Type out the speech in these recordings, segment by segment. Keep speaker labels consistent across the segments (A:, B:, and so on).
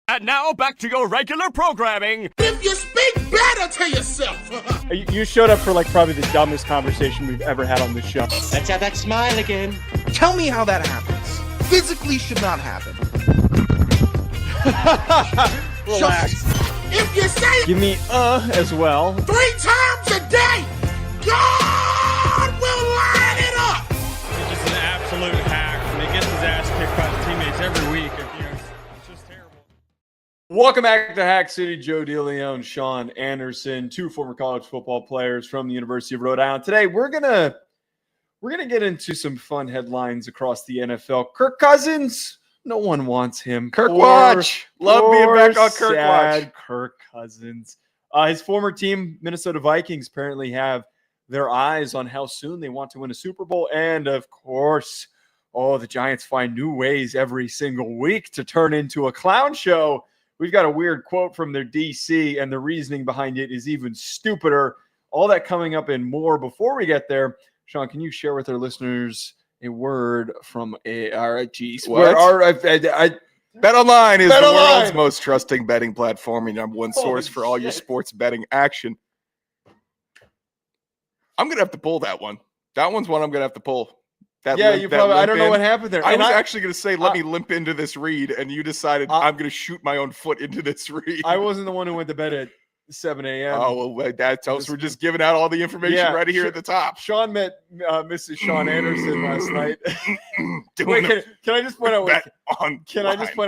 A: And now back to your regular programming.
B: If you speak better to yourself.
C: You showed up for probably the dumbest conversation we've ever had on this show.
D: Let's have that smile again.
E: Tell me how that happens. Physically should not happen.
C: Relax.
B: If you say it
C: Give me as well.
B: 3 times a day, God will line it up.
F: He's just an absolute hack, and he gets his ass kicked by the teammates every week. It's just terrible.
C: Welcome back to Hack City. Joe DeLeone, Sean Anderson, 2 former college football players from the University of Rhode Island. Today, we're gonna get into some fun headlines across the NFL. Kirk Cousins, no one wants him.
G: Kirk Watch. Love being back on Kirk Watch.
C: Kirk Cousins. His former team, Minnesota Vikings, apparently have their eyes on how soon they want to win a Super Bowl. And, of course, the Giants find new ways every single week to turn into a clown show. We've got a weird quote from their DC, and the reasoning behind it is even stupider. All that coming up and more. Before we get there, Sean, can you share with our listeners a word from ARG Sports?
G: BetOnline is the world's most trusting betting platform and number one source for all your sports betting action. I'm going to have to pull that one. That one's one I'm going to have to pull.
C: I don't know what happened there.
G: I was actually going to say, let me limp into this read, and you decided I'm going to shoot my own foot into this read.
C: I wasn't the one who went to bed at 7 a.m.
G: Oh, well, that tells we're just giving out all the information right here at the top.
C: Sean met Mrs. Sean Anderson last night. Wait, can I just point out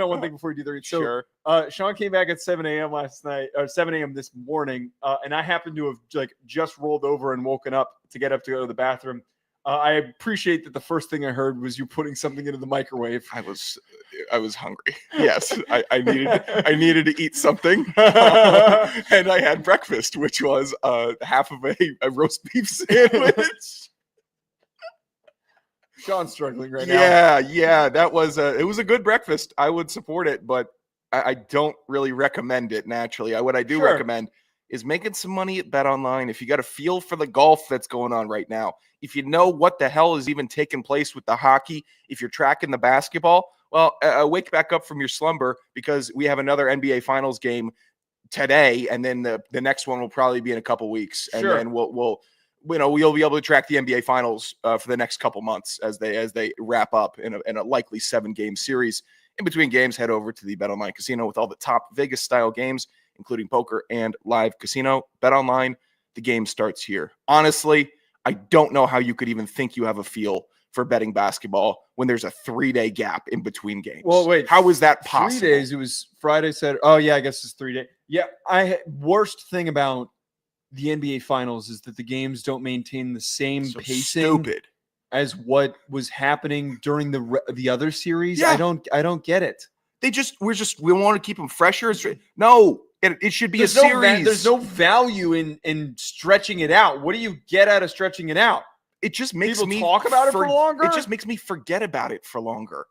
C: one thing before you do the read? So,
G: sure.
C: Sean came back at 7 a.m. last night, or 7 a.m. this morning, and I happened to have just rolled over and woken up to get up to go to the bathroom. I appreciate that the first thing I heard was you putting something into the microwave.
G: I was hungry. Yes, I needed to eat something, and I had breakfast, which was half of a roast beef sandwich.
C: Sean's struggling right now.
G: Yeah, that was it was a good breakfast. I would support it, but I don't really recommend it. Naturally, what I do recommend is making some money at BetOnline. If you got a feel for the golf that's going on right now, if you know what the hell is even taking place with the hockey, if you're tracking the basketball, well, wake back up from your slumber because we have another NBA Finals game today, and then the next one will probably be in a couple weeks, and then we'll be able to track the NBA Finals for the next couple months as they wrap up in a likely 7-game series. In between games, head over to the BetOnline Casino with all the top Vegas-style games, including poker and live casino. BetOnline, the game starts here. Honestly, I don't know how you could even think you have a feel for betting basketball when there's a 3-day gap in between games.
C: Well, wait.
G: How is that possible?
C: 3 days. It was Friday, Saturday. Oh, yeah, I guess it's 3 days. Yeah, worst thing about the NBA Finals is that the games don't maintain the same pacing as what was happening during the other series.
G: Yeah.
C: I don't get it.
G: We want to keep them fresher. No. It should be a series.
C: There's no value in stretching it out. What do you get out of stretching it out?
G: It just makes me
C: talk about it for longer.
G: It just makes me forget about it for longer.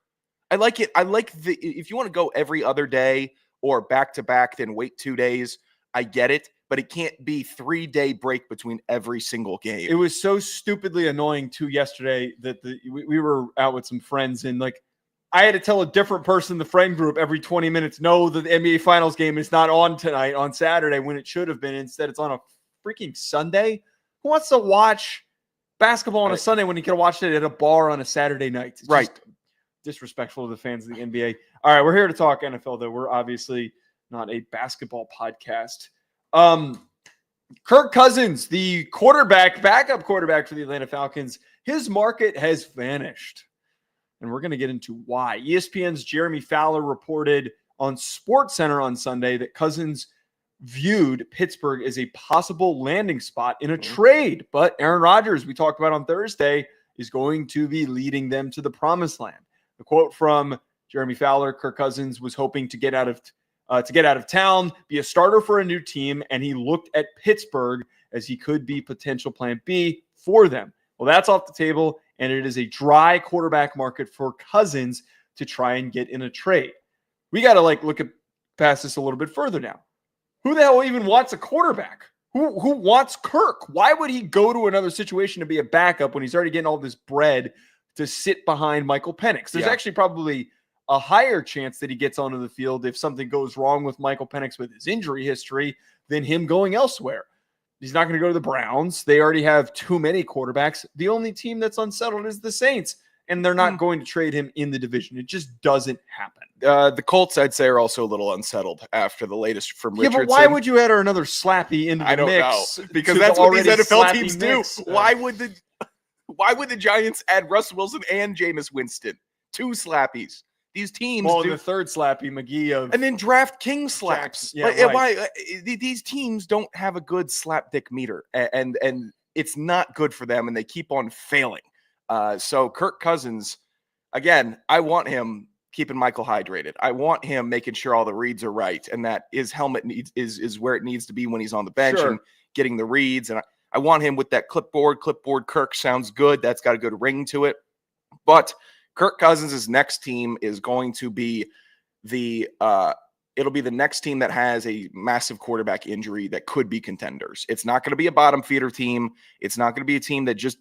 G: I like it. I like if you want to go every other day or back to back, then wait 2 days. I get it, but it can't be 3-day break between every single game.
C: It was so stupidly annoying too yesterday that we were out with some friends and I had to tell a different person in the friend group every 20 minutes, no, the NBA Finals game is not on tonight on Saturday when it should have been. Instead, it's on a freaking Sunday. Who wants to watch basketball on a Sunday when you could have watched it at a bar on a Saturday night? It's just disrespectful to the fans of the NBA. All right, we're here to talk NFL, though. We're obviously not a basketball podcast. Kirk Cousins, the backup quarterback for the Atlanta Falcons, his market has vanished. And we're going to get into why. ESPN's Jeremy Fowler reported on SportsCenter on Sunday that Cousins viewed Pittsburgh as a possible landing spot in a trade. But Aaron Rodgers, we talked about on Thursday, is going to be leading them to the promised land. The quote from Jeremy Fowler: Kirk Cousins was hoping to get out of town, be a starter for a new team, and he looked at Pittsburgh as he could be potential plan B for them. Well, that's off the table, and it is a dry quarterback market for Cousins to try and get in a trade. We got to look at past this a little bit further now. Who the hell even wants a quarterback? Who wants Kirk? Why would he go to another situation to be a backup when he's already getting all this bread to sit behind Michael Penix? There's actually probably a higher chance that he gets onto the field if something goes wrong with Michael Penix with his injury history than him going elsewhere. He's not going to go to the Browns. They already have too many quarterbacks. The only team that's unsettled is the Saints, and they're not going to trade him in the division. It just doesn't happen.
G: The Colts, I'd say, are also a little unsettled after the latest from Richardson.
C: But why would you add another slappy into the mix?
G: Know. Because that's what these NFL teams do. Why would the Giants add Russell Wilson and Jameis Winston? 2 slappies. These teams
C: the third slappy, McGee
G: and then draft King slaps. These teams don't have a good slap dick meter, and it's not good for them, and they keep on failing. So Kirk Cousins, again, I want him keeping Michael hydrated. I want him making sure all the reads are right, and that his helmet is where it needs to be when he's on the bench and getting the reads. And I want him with that clipboard. Kirk sounds good. That's got a good ring to it. But Kirk Cousins' next team is going to be it'll be the next team that has a massive quarterback injury that could be contenders. It's not going to be a bottom feeder team. It's not going to be a team that just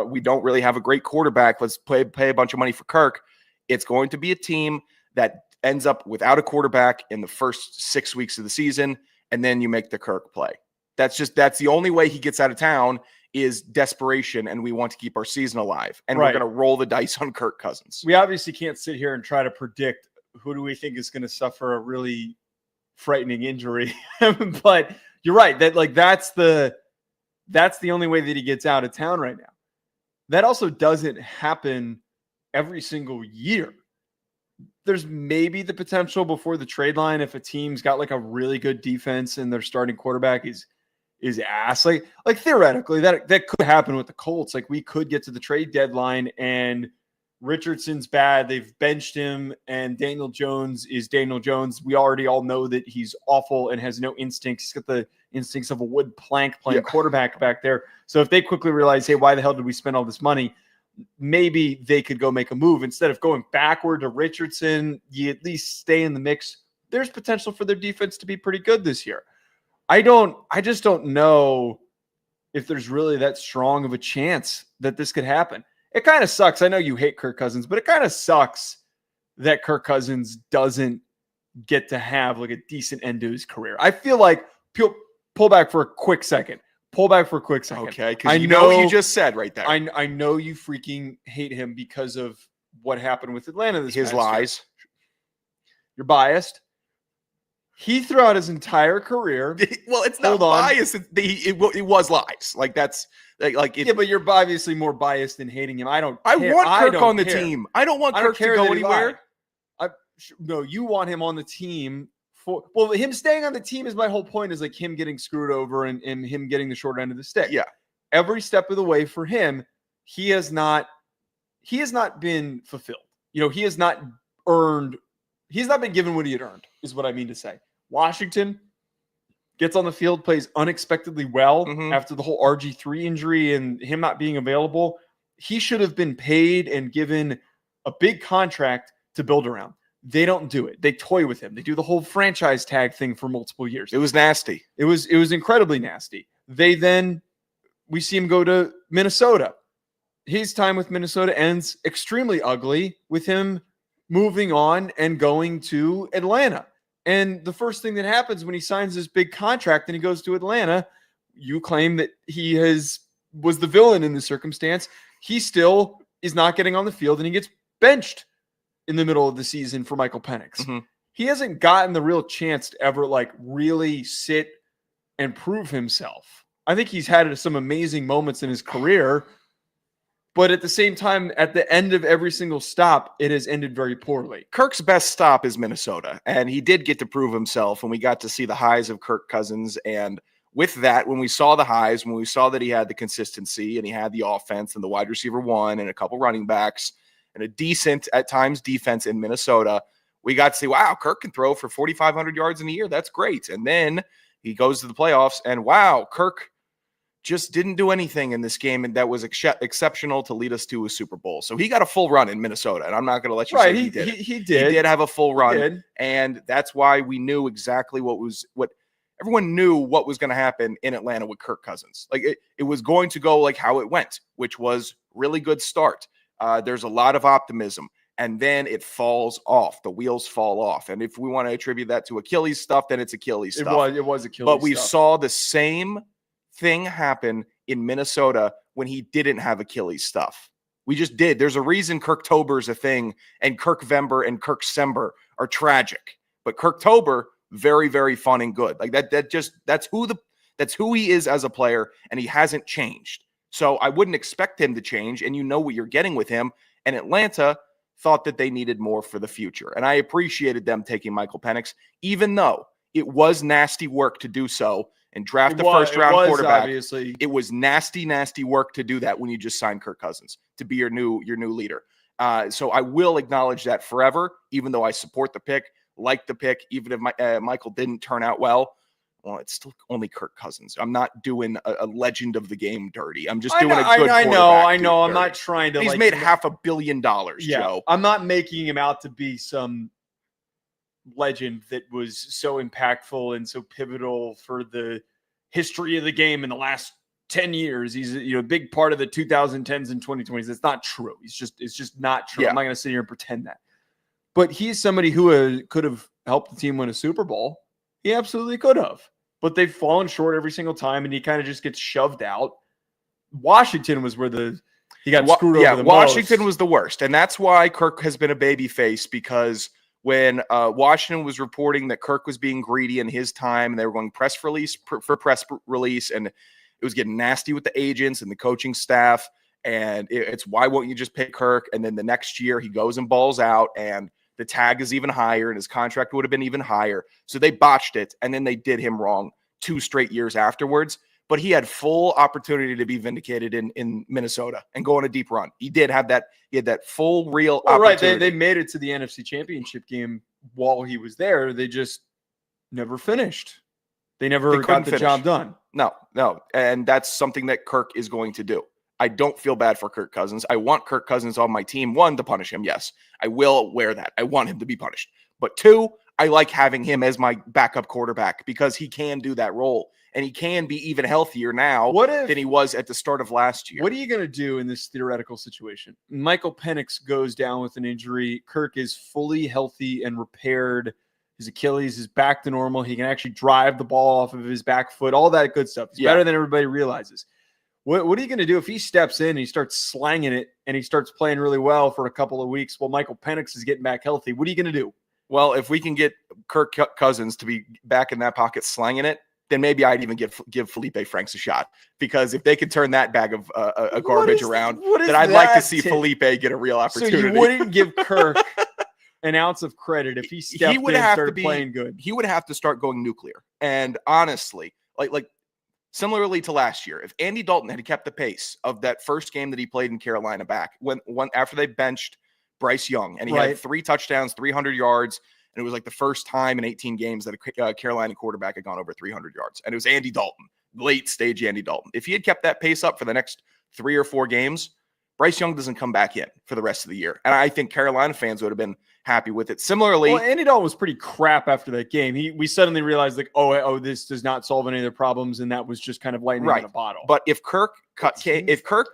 G: we don't really have a great quarterback. Let's pay a bunch of money for Kirk. It's going to be a team that ends up without a quarterback in the first 6 weeks of the season, and then you make the Kirk play. That's the only way he gets out of town is desperation, and we want to keep our season alive. And we're going to roll the dice on Kirk Cousins.
C: We obviously can't sit here and try to predict who do we think is going to suffer a really frightening injury. But you're right. That's the only way that he gets out of town right now. That also doesn't happen every single year. There's maybe the potential before the trade line if a team's got like a really good defense and their starting quarterback is ass. Like theoretically, that could happen with the Colts. Like we could get to the trade deadline and Richardson's bad. They've benched him, and Daniel Jones is Daniel Jones. We already all know that he's awful and has no instincts. He's got the instincts of a wood plank playing quarterback back there. So if they quickly realize, hey, why the hell did we spend all this money? Maybe they could go make a move. Instead of going backward to Richardson, you at least stay in the mix. There's potential for their defense to be pretty good this year. I just don't know if there's really that strong of a chance that this could happen. It kind of sucks. I know you hate Kirk Cousins, but it kind of sucks that Kirk Cousins doesn't get to have like a decent end to his career. I feel like pull back for a quick second.
G: Okay, because you know what you just said right there.
C: I know you freaking hate him because of what happened with Atlanta this
G: his
C: past
G: lies.
C: Year. You're biased. He throughout his entire career.
G: Well, it's not biased. It was lies. Like that's like
C: yeah, but you're obviously more biased than hating him. I want
G: Kirk on the team. I don't want Kirk to go anywhere.
C: No, you want him on the team. Him staying on the team is my whole point. Is like him getting screwed over and him getting the short end of the stick.
G: Yeah,
C: every step of the way for him, he has not been fulfilled. He has not earned. He's not been given what he had earned, is what I mean to say. Washington gets on the field, plays unexpectedly well after the whole RG3 injury and him not being available. He should have been paid and given a big contract to build around. They don't do it. They toy with him. They do the whole franchise tag thing for multiple years.
G: It was nasty.
C: It was incredibly nasty. We see him go to Minnesota. His time with Minnesota ends extremely ugly with him moving on and going to Atlanta. And the first thing that happens when he signs this big contract and he goes to Atlanta, you claim that he was the villain in this circumstance. He still is not getting on the field and he gets benched in the middle of the season for Michael Penix. He hasn't gotten the real chance to ever really sit and prove himself. I think he's had some amazing moments in his career, but at the same time, at the end of every single stop, it has ended very poorly.
G: Kirk's best stop is Minnesota, and he did get to prove himself, and we got to see the highs of Kirk Cousins. And with that, when we saw the highs, when we saw that he had the consistency and he had the offense and the wide receiver one and a couple running backs and a decent, at times, defense in Minnesota, we got to see, wow, Kirk can throw for 4,500 yards in a year. That's great. And then he goes to the playoffs, and wow, Kirk just didn't do anything in this game, and that was exceptional to lead us to a Super Bowl. So he got a full run in Minnesota, and I'm not going to let you say he did.
C: He did.
G: He did have a full run, and that's why we knew exactly what everyone knew what was going to happen in Atlanta with Kirk Cousins. Like it was going to go like how it went, which was really good start. There's a lot of optimism. and then it falls off. The wheels fall off. And if we want to attribute that to Achilles stuff, then it's Achilles stuff.
C: It was Achilles
G: But we
C: stuff.
G: saw the same thing happen in Minnesota when he didn't have Achilles stuff. We just did. There's a reason Kirktober is a thing, and Kirkvember and Kirksember are tragic. But Kirktober, very, very fun and good. Like that's who he is as a player, and he hasn't changed. So I wouldn't expect him to change, and you know what you're getting with him. And Atlanta thought that they needed more for the future. And I appreciated them taking Michael Penix, even though it was nasty work to do so and draft a first-round quarterback.
C: Obviously.
G: It was nasty, nasty work to do that when you just signed Kirk Cousins to be your new leader. So I will acknowledge that forever, even though I support the pick, like the pick, even if Michael didn't turn out well. Well, it's still only Kirk Cousins. I'm not doing a legend of the game dirty. I'm just doing a good quarterback.
C: I know. I'm not trying to.
G: He's made $500 million, Joe.
C: I'm not making him out to be some legend that was so impactful and so pivotal for the history of the game in the last 10 years. He's a big part of the 2010s and 2020s. It's not true. It's just not true.
G: Yeah.
C: I'm not going to sit here and pretend that. But he's somebody who could have helped the team win a Super Bowl. He absolutely could have. But they've fallen short every single time, and he kind of just gets shoved out. Washington was where he got screwed over the
G: Washington
C: most.
G: was the worst. And that's why Kirk has been a baby face, because when Washington was reporting that Kirk was being greedy in his time, and they were going press release, and it was getting nasty with the agents and the coaching staff, and it's why won't you just pick Kirk? And then the next year he goes and balls out, and the tag is even higher, and his contract would have been even higher. So they botched it, and then they did him wrong 2 straight years afterwards. But he had full opportunity to be vindicated in Minnesota and go on a deep run. He did have that. He had that full, real opportunity.
C: Right. They made it to the NFC Championship game while he was there. They just never finished. They never got the job done.
G: No. And that's something that Kirk is going to do. I don't feel bad for Kirk Cousins. I want Kirk Cousins on my team. 1, to punish him. Yes, I will wear that. I want him to be punished. But 2, I like having him as my backup quarterback because he can do that role. And he can be even healthier now than he was at the start of last year.
C: What are you going to do in this theoretical situation? Michael Penix goes down with an injury. Kirk is fully healthy and repaired. His Achilles is back to normal. He can actually drive the ball off of his back foot, all that good stuff. He's better than everybody realizes. What are you going to do if he steps in and he starts slanging it and he starts playing really well for a couple of weeks while Michael Penix is getting back healthy? What are you going to do?
G: Well, if we can get Kirk Cousins to be back in that pocket slanging it, then maybe I'd even give Felipe Franks a shot, because if they could turn that bag of garbage around, then I'd like to see Felipe get a real opportunity.
C: So you wouldn't give Kirk an ounce of credit if he stepped in and started playing good.
G: He would have to start going nuclear. And honestly, like similarly to last year, if Andy Dalton had kept the pace of that first game that he played in Carolina back, after they benched Bryce Young, and he had 3 touchdowns, 300 yards, and it was like the first time in 18 games that a Carolina quarterback had gone over 300 yards. And it was Andy Dalton, late stage Andy Dalton. If he had kept that pace up for the next 3 or 4 games, Bryce Young doesn't come back in for the rest of the year. And I think Carolina fans would have been happy with it. Similarly,
C: well, Andy Dalton was pretty crap after that game. We suddenly realized, like, this does not solve any of their problems, and that was just kind of lightning in a bottle.
G: But if Kirk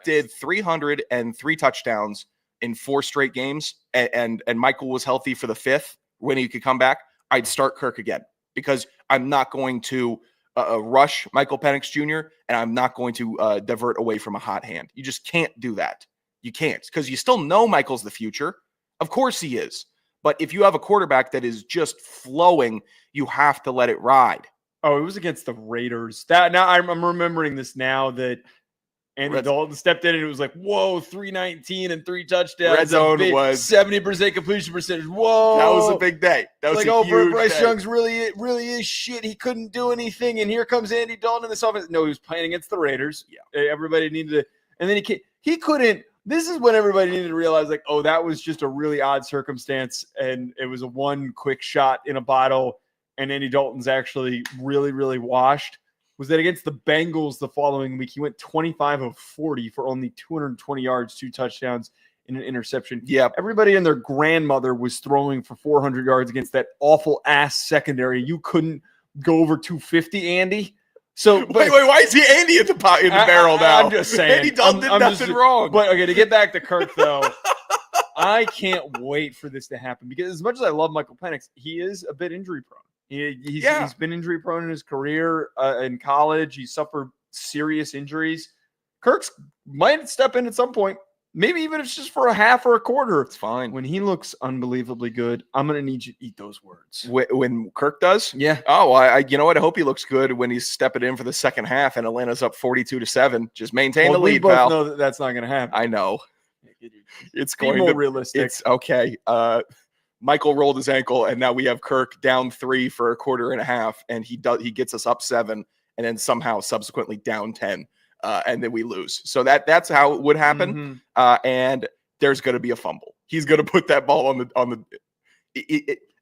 G: did 303 touchdowns in 4 straight games, and Michael was healthy for the 5th when he could come back, I'd start Kirk again, because I'm not going to rush Michael Penix Jr., and I'm not going to divert away from a hot hand. You just can't do that. You can't, because you still know Michael's the future. Of course he is. But if you have a quarterback that is just flowing, you have to let it ride.
C: Oh, it was against the Raiders. Now I'm remembering this now, that Andy Dalton stepped in and it was like, whoa, 319 and 3 touchdowns.
G: Red zone was
C: 70% completion percentage. Whoa.
G: That was a big day. That was
C: like,
G: huge
C: Bryce
G: day.
C: Young's really is shit. He couldn't do anything. And here comes Andy Dalton in this offense. No, he was playing against the Raiders. Yeah. Everybody needed to. And then he couldn't. This is when everybody needed to realize, like, oh, that was just a really odd circumstance. And it was a one quick shot in a bottle. And Andy Dalton's actually really, really washed. Was that against the Bengals the following week? He went 25 of 40 for only 220 yards, 2 touchdowns, and an interception.
G: Yeah.
C: Everybody and their grandmother was throwing for 400 yards against that awful ass secondary. You couldn't go over 250, Andy. So
G: wait, why is he Andy in the barrel now?
C: I'm just saying.
G: Andy Dalton did nothing wrong.
C: But okay, to get back to Kirk though, I can't wait for this to happen because as much as I love Michael Penix, he is a bit injury prone. He's been injury prone in his career in college. He suffered serious injuries. Kirk's might step in at some point. Maybe even if it's just for a half or a quarter.
G: It's fine.
C: When he looks unbelievably good, I'm going to need you to eat those words.
G: When Kirk does?
C: Yeah.
G: Oh, I you know what? I hope he looks good when he's stepping in for the second half and Atlanta's up 42-7. Just maintain the lead,
C: we both
G: pal.
C: know that that's not going to happen.
G: I know. It's
C: Be
G: going
C: more
G: to
C: realistic.
G: It's okay. Michael rolled his ankle, and now we have Kirk down 3 for a quarter and a half, and he gets us up 7, and then somehow subsequently down 10. And then we lose. So that's how it would happen. And there's going to be a fumble. He's going to put that ball on the.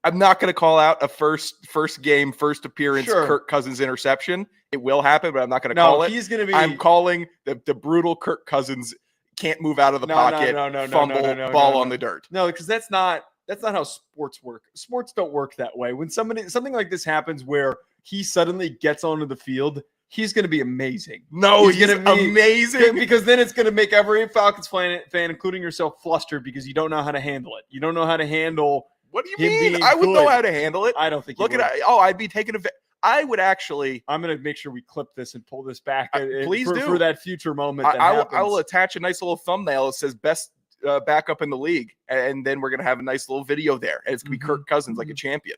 G: I'm not going to call out a first game, first appearance Kirk Cousins interception. It will happen, but I'm not going to call it.
C: He's going to be.
G: I'm calling the brutal Kirk Cousins can't move out of the pocket. Fumble ball on the dirt.
C: No, because that's not how sports work. Sports don't work that way. When something like this happens where he suddenly gets onto the field. He's going to be amazing.
G: No, he's going to be amazing
C: because then it's going to make every Falcons fan, including yourself, flustered because you don't know how to handle it. You don't know how to handle.
G: What do you mean? I would know how to handle it.
C: I don't think.
G: Look at it. Oh, I'd be taking I would actually.
C: I'm going to make sure we clip this and pull this back.
G: Please do
C: for that future moment.
G: I will attach a nice little thumbnail that says best backup in the league, and then we're going to have a nice little video there, and it's going to be Kirk Cousins like a champion.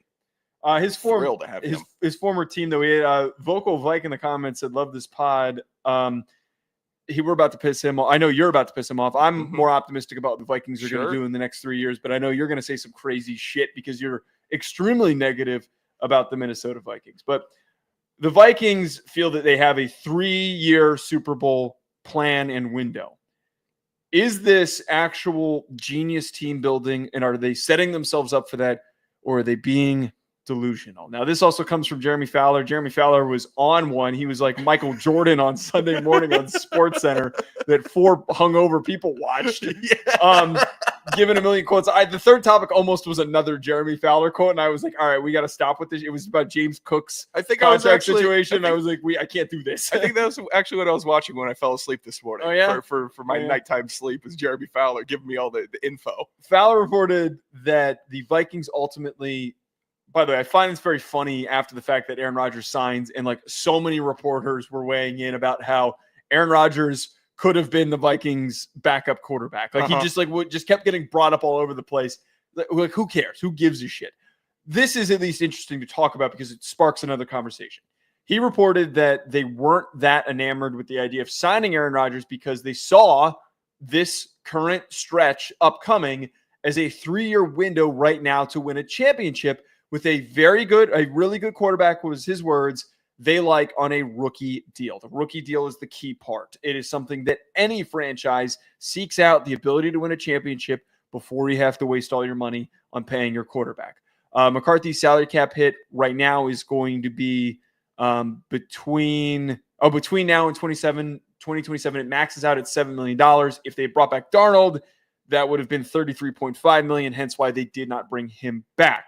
C: His former team, though, we had Vocal Vike in the comments said, "Love this pod." We're about to piss him off. I know you're about to piss him off. I'm more optimistic about what the Vikings are going to do in the next 3 years, but I know you're going to say some crazy shit because you're extremely negative about the Minnesota Vikings. But the Vikings feel that they have a 3-year Super Bowl plan and window. Is this actual genius team building, and are they setting themselves up for that, or are they being delusional? Now, this also comes from Jeremy Fowler. Jeremy Fowler was on one. He was like Michael Jordan on Sunday morning on SportsCenter that 4 hungover people watched. Giving a million quotes. The third topic almost was another Jeremy Fowler quote, and I was like, all right, we got to stop with this. It was about James Cook's contract situation. I was like, I can't do this.
G: I think that was actually what I was watching when I fell asleep this morning.
C: Oh, yeah?
G: For my nighttime sleep was Jeremy Fowler giving me all the info.
C: Fowler reported that the Vikings ultimately. By the way, I find it's very funny after the fact that Aaron Rodgers signs, and like so many reporters were weighing in about how Aaron Rodgers could have been the Vikings' backup quarterback. Like he just kept getting brought up all over the place. Like who cares? Who gives a shit? This is at least interesting to talk about because it sparks another conversation. He reported that they weren't that enamored with the idea of signing Aaron Rodgers because they saw this current stretch upcoming as a 3-year window right now to win a championship with a really good quarterback, was his words, they like on a rookie deal. The rookie deal is the key part. It is something that any franchise seeks out, the ability to win a championship before you have to waste all your money on paying your quarterback. McCarthy's salary cap hit right now is going to be between now and 2027, it maxes out at $7 million. If they brought back Darnold, that would have been $33.5 million, hence why they did not bring him back.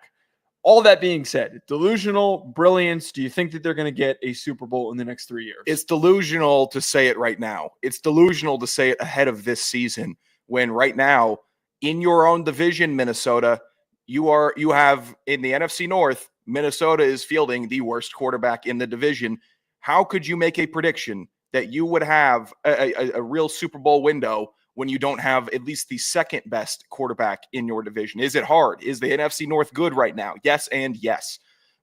C: All that being said, delusional, brilliance. Do you think that they're going to get a Super Bowl in the next 3 years?
G: It's delusional to say it right now. It's delusional to say it ahead of this season when right now in your own division, Minnesota, you have in the NFC North, Minnesota is fielding the worst quarterback in the division. How could you make a prediction that you would have a real Super Bowl window when you don't have at least the second best quarterback in your division? Is it hard? Is the NFC North good right now? Yes and yes.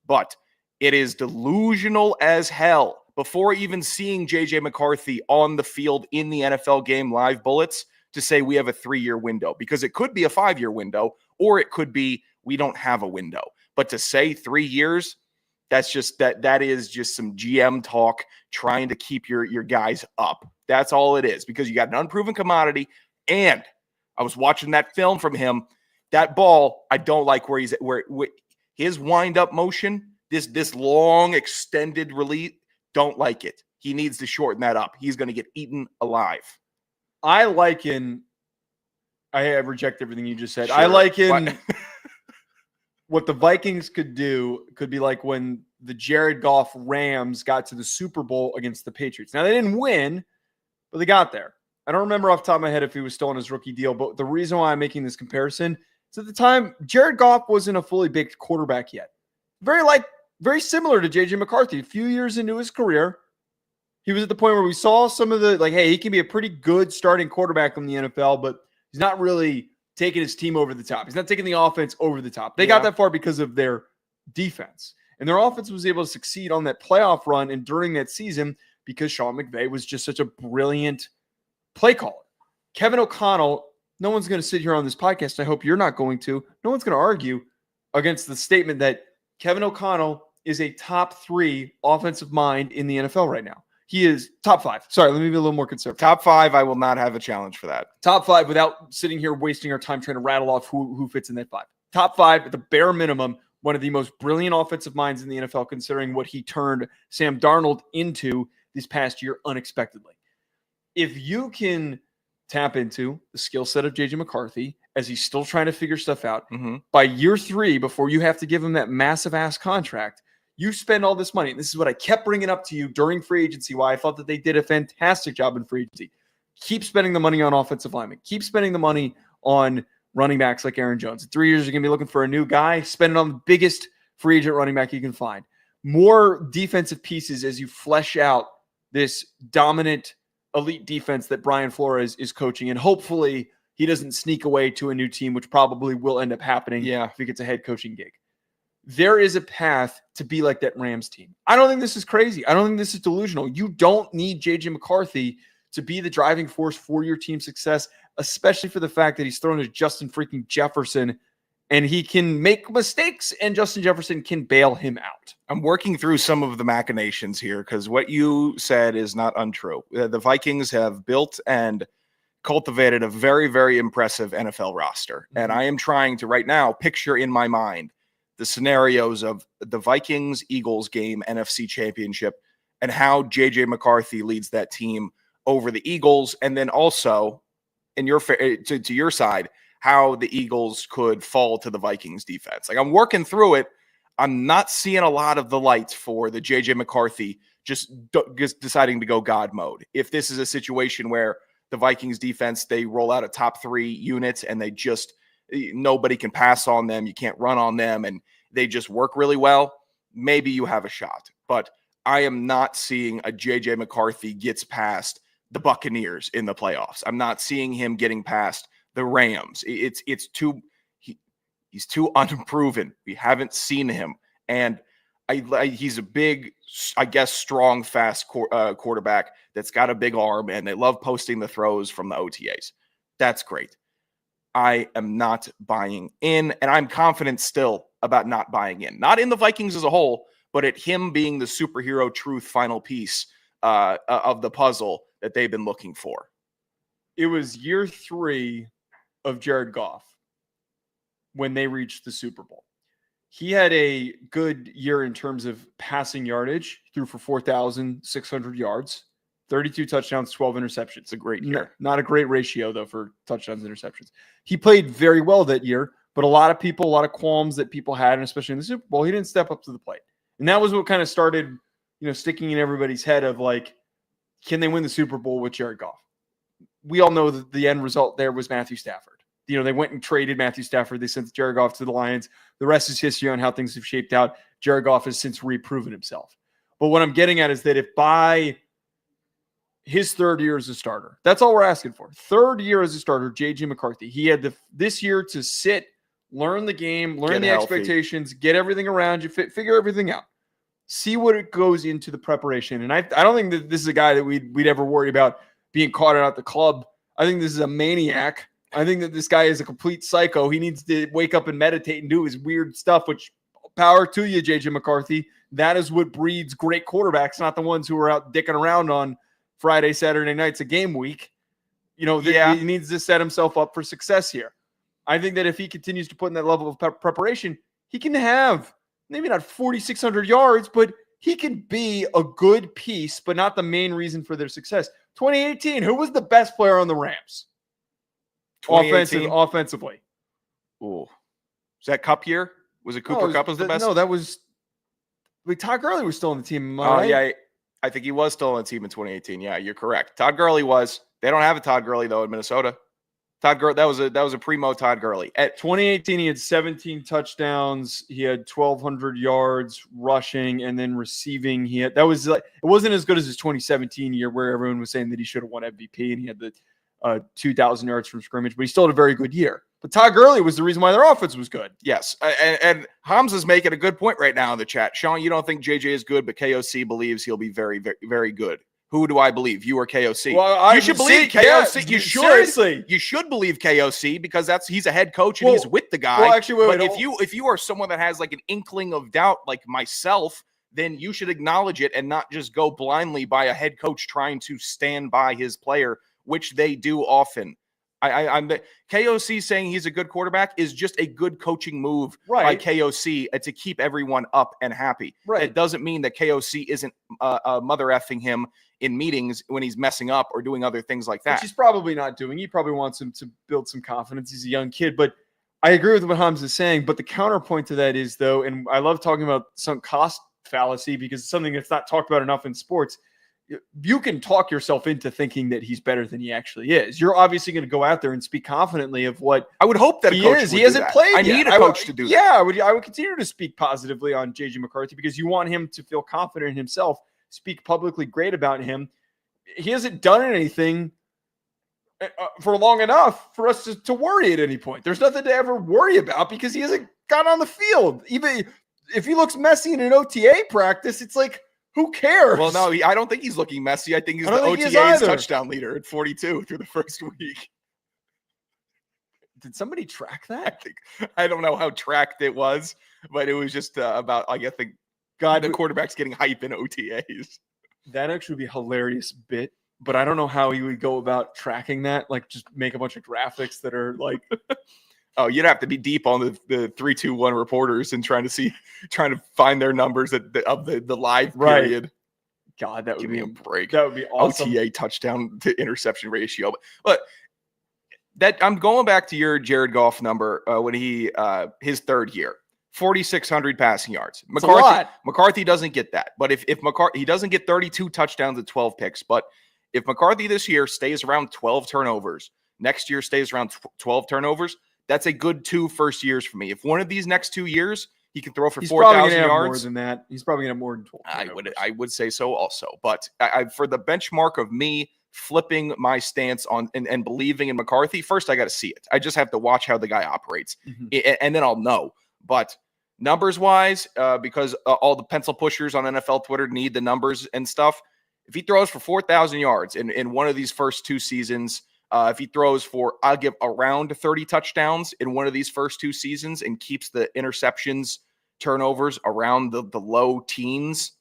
G: But it is delusional as hell. Before even seeing J.J. McCarthy on the field in the NFL game live bullets to say we have a 3-year window, because it could be a 5-year window or it could be we don't have a window. But to say 3 years, that is just some GM talk trying to keep your guys up. That's all it is, because you got an unproven commodity. And I was watching that film from him. That ball, I don't like where he's at, where his wind-up motion, this long extended release, don't like it. He needs to shorten that up. He's going to get eaten alive.
C: I reject everything you just said.
G: Sure.
C: I liken what the Vikings could do could be like when the Jared Goff Rams got to the Super Bowl against the Patriots. Now, they didn't win, but they got there. I don't remember off the top of my head if he was still on his rookie deal, but the reason why I'm making this comparison is at the time, Jared Goff wasn't a fully baked quarterback yet. Very similar to JJ McCarthy. A few years into his career, he was at the point where we saw some of the, hey, he can be a pretty good starting quarterback in the NFL, but he's not really taking his team over the top. He's not taking the offense over the top. They got that far because of their defense. And their offense was able to succeed on that playoff run and during that season because Sean McVay was just such a brilliant play caller. Kevin O'Connell, no one's going to sit here on this podcast. I hope you're not going to. No one's going to argue against the statement that Kevin O'Connell is a top 3 offensive mind in the NFL right now. He is top 5. Sorry, let me be a little more conservative.
G: Top 5, I will not have a challenge for that.
C: Top 5 without sitting here wasting our time trying to rattle off who fits in that 5. Top 5 at the bare minimum, one of the most brilliant offensive minds in the NFL considering what he turned Sam Darnold into this past year unexpectedly. If you can tap into the skill set of JJ McCarthy as he's still trying to figure stuff out, by year 3, before you have to give him that massive ass contract, you spend all this money. And this is what I kept bringing up to you during free agency, why I thought that they did a fantastic job in free agency. Keep spending the money on offensive linemen. Keep spending the money on running backs like Aaron Jones. In 3 years, you're going to be looking for a new guy. Spend it on the biggest free agent running back you can find. More defensive pieces as you flesh out this dominant elite defense that Brian Flores is coaching. And hopefully he doesn't sneak away to a new team, which probably will end up happening if he gets a head coaching gig. There is a path to be like that Rams team. I don't think this is crazy. I don't think this is delusional. You don't need JJ McCarthy to be the driving force for your team's success, especially for the fact that he's thrown to Justin freaking Jefferson and he can make mistakes and Justin Jefferson can bail him out.
G: I'm working through some of the machinations here because what you said is not untrue. The Vikings have built and cultivated a very, very impressive NFL roster. And I am trying to right now picture in my mind the scenarios of the Vikings-Eagles game, NFC Championship, and how JJ McCarthy leads that team over the Eagles, and then also in your to your side, how the Eagles could fall to the Vikings defense. Like I'm working through it. I'm not seeing a lot of the lights for the JJ McCarthy just deciding to go God mode. If this is a situation where the Vikings defense, they roll out a top 3 units and they just nobody can pass on them. You can't run on them and they just work really well. Maybe you have a shot, but I am not seeing a JJ McCarthy gets past the Buccaneers in the playoffs. I'm not seeing him getting past the Rams. It's too, he's too unproven. We haven't seen him. And he's a big, I guess, strong, fast quarterback that's got a big arm and they love posting the throws from the OTAs. That's great. I am not buying in, and I'm confident still about not buying in. Not in the Vikings as a whole, but at him being the superhero truth final piece of the puzzle that they've been looking for.
C: It was year 3 of Jared Goff when they reached the Super Bowl. He had a good year in terms of passing yardage, threw for 4,600 yards, 32 touchdowns, 12 interceptions. It's a great year. Not a great ratio, though, for touchdowns and interceptions. He played very well that year, but a lot of qualms that people had, and especially in the Super Bowl, he didn't step up to the plate. And that was what kind of started, sticking in everybody's head of like, can they win the Super Bowl with Jared Goff? We all know that the end result there was Matthew Stafford. They went and traded Matthew Stafford. They sent Jared Goff to the Lions. The rest is history on how things have shaped out. Jared Goff has since reproven himself. But what I'm getting at is that if by his 3rd year as a starter, that's all we're asking for. 3rd year as a starter, JJ McCarthy. He had this year to sit, learn the game, learn the expectations, get everything around you, figure everything out. See what it goes into the preparation. And I don't think that this is a guy that we'd ever worry about being caught out at the club. I think this is a maniac. I think that this guy is a complete psycho. He needs to wake up and meditate and do his weird stuff, which power to you, JJ McCarthy. That is what breeds great quarterbacks, not the ones who are out dicking around on Friday, Saturday nights, a game week. He needs to set himself up for success here. I think that if he continues to put in that level of preparation, he can have maybe not 4,600 yards, but he can be a good piece, but not the main reason for their success. 2018, who was the best player on the Rams? Offensively.
G: Ooh. Was that Cup year? Was it Cooper Kupp was the best?
C: No, that was Todd Gurley was still on the team.
G: Yeah. I think he was still on the team in 2018. Yeah, you're correct. Todd Gurley was. They don't have a Todd Gurley though in Minnesota. Todd Gurley, that was a primo Todd Gurley. At
C: 2018, he had 17 touchdowns. He had 1,200 yards rushing, and then receiving. It wasn't as good as his 2017 year where everyone was saying that he should have won MVP, and he had the 2,000 yards from scrimmage, but he still had a very good year. But Todd Gurley was the reason why their offense was good.
G: Yes, and Hamza's making a good point right now in the chat. Sean, you don't think JJ is good, but KOC believes he'll be very, very, very good. Who do I believe? You or KOC?
C: Well,
G: you should believe KOC.
C: Yeah, seriously.
G: You should believe KOC because he's a head coach and he's with the guy.
C: Well, actually,
G: but if you are someone that has like an inkling of doubt, like myself, then you should acknowledge it and not just go blindly by a head coach trying to stand by his player, which they do often. I'm KOC saying he's a good quarterback is just a good coaching move by KOC to keep everyone up and happy.
C: Right.
G: It doesn't mean that KOC isn't mother effing him in meetings when he's messing up or doing other things like that.
C: Which he's probably not doing. He probably wants him to build some confidence. He's a young kid, but I agree with what Hamza is saying. But the counterpoint to that is, though, and I love talking about sunk cost fallacy because it's something that's not talked about enough in sports. You can talk yourself into thinking that he's better than he actually is. You're obviously going to go out there and speak confidently of what
G: I would hope that
C: he
G: a coach
C: is.
G: would
C: He hasn't
G: that.
C: played.
G: I
C: yet.
G: need a coach to do that.
C: Yeah, I would continue to speak positively on JJ McCarthy because you want him to feel confident in himself, speak publicly great about him. He hasn't done anything for long enough for us to worry at any point. There's nothing to ever worry about because he hasn't gotten on the field. Even if he looks messy in an OTA practice, it's like, who cares?
G: Well, no, I don't think he's looking messy. I think he's the OTA's touchdown leader at 42 through the first week.
C: Did somebody track that?
G: I don't know how tracked it was, but it was just about, I think, the quarterback's getting hype in OTAs.
C: That actually would be a hilarious bit, but I don't know how he would go about tracking that. Like, just make a bunch of graphics that are like...
G: Oh, you'd have to be deep on the 3-2-1 reporters and trying to find their numbers of the live period.
C: Right. God, that would be
G: a break.
C: That would be awesome.
G: OTA touchdown to interception ratio. But that I'm going back to your Jared Goff number when he his third year, 4,600 passing yards. McCarthy doesn't get that. But if McCarthy, he doesn't get 32 touchdowns and 12 picks. But if McCarthy this year stays around 12 turnovers, next year stays around 12 turnovers. That's a good 2 first years for me. If one of these next 2 years he can throw for 4,000 yards,
C: more than that. He's probably going to have more than 12.
G: I would say so also. But for the benchmark of me flipping my stance on and believing in McCarthy, first I got to see it. I just have to watch how the guy operates, and then I'll know. But numbers wise, because all the pencil pushers on NFL Twitter need the numbers and stuff. If he throws for 4,000 yards in one of these first 2 seasons. If he throws for, I'll give around 30 touchdowns in one of these first 2 seasons and keeps the interceptions, turnovers around the low teens,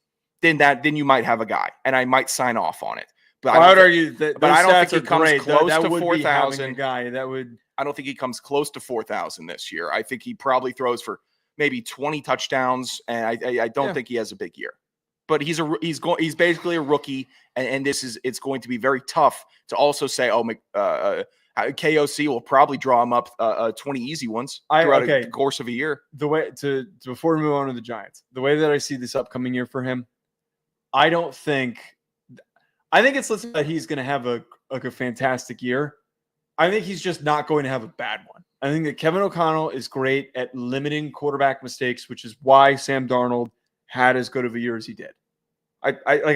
G: then you might have a guy, and I might sign off on it. But I would argue that, but I don't think he comes close to 4,000.
C: Guy that would.
G: I don't think he comes close to 4,000 this year. I think he probably throws for maybe 20 touchdowns, and I don't think he has a big year. But he's basically a rookie, and it's going to be very tough to also say, KOC will probably draw him up 20 easy ones throughout the course of a year.
C: Before we move on to the Giants, the way that I see this upcoming year for him, I think it's listed that he's going to have a fantastic year. I think he's just not going to have a bad one. I think that Kevin O'Connell is great at limiting quarterback mistakes, which is why Sam Darnold had as good of a year as he did. I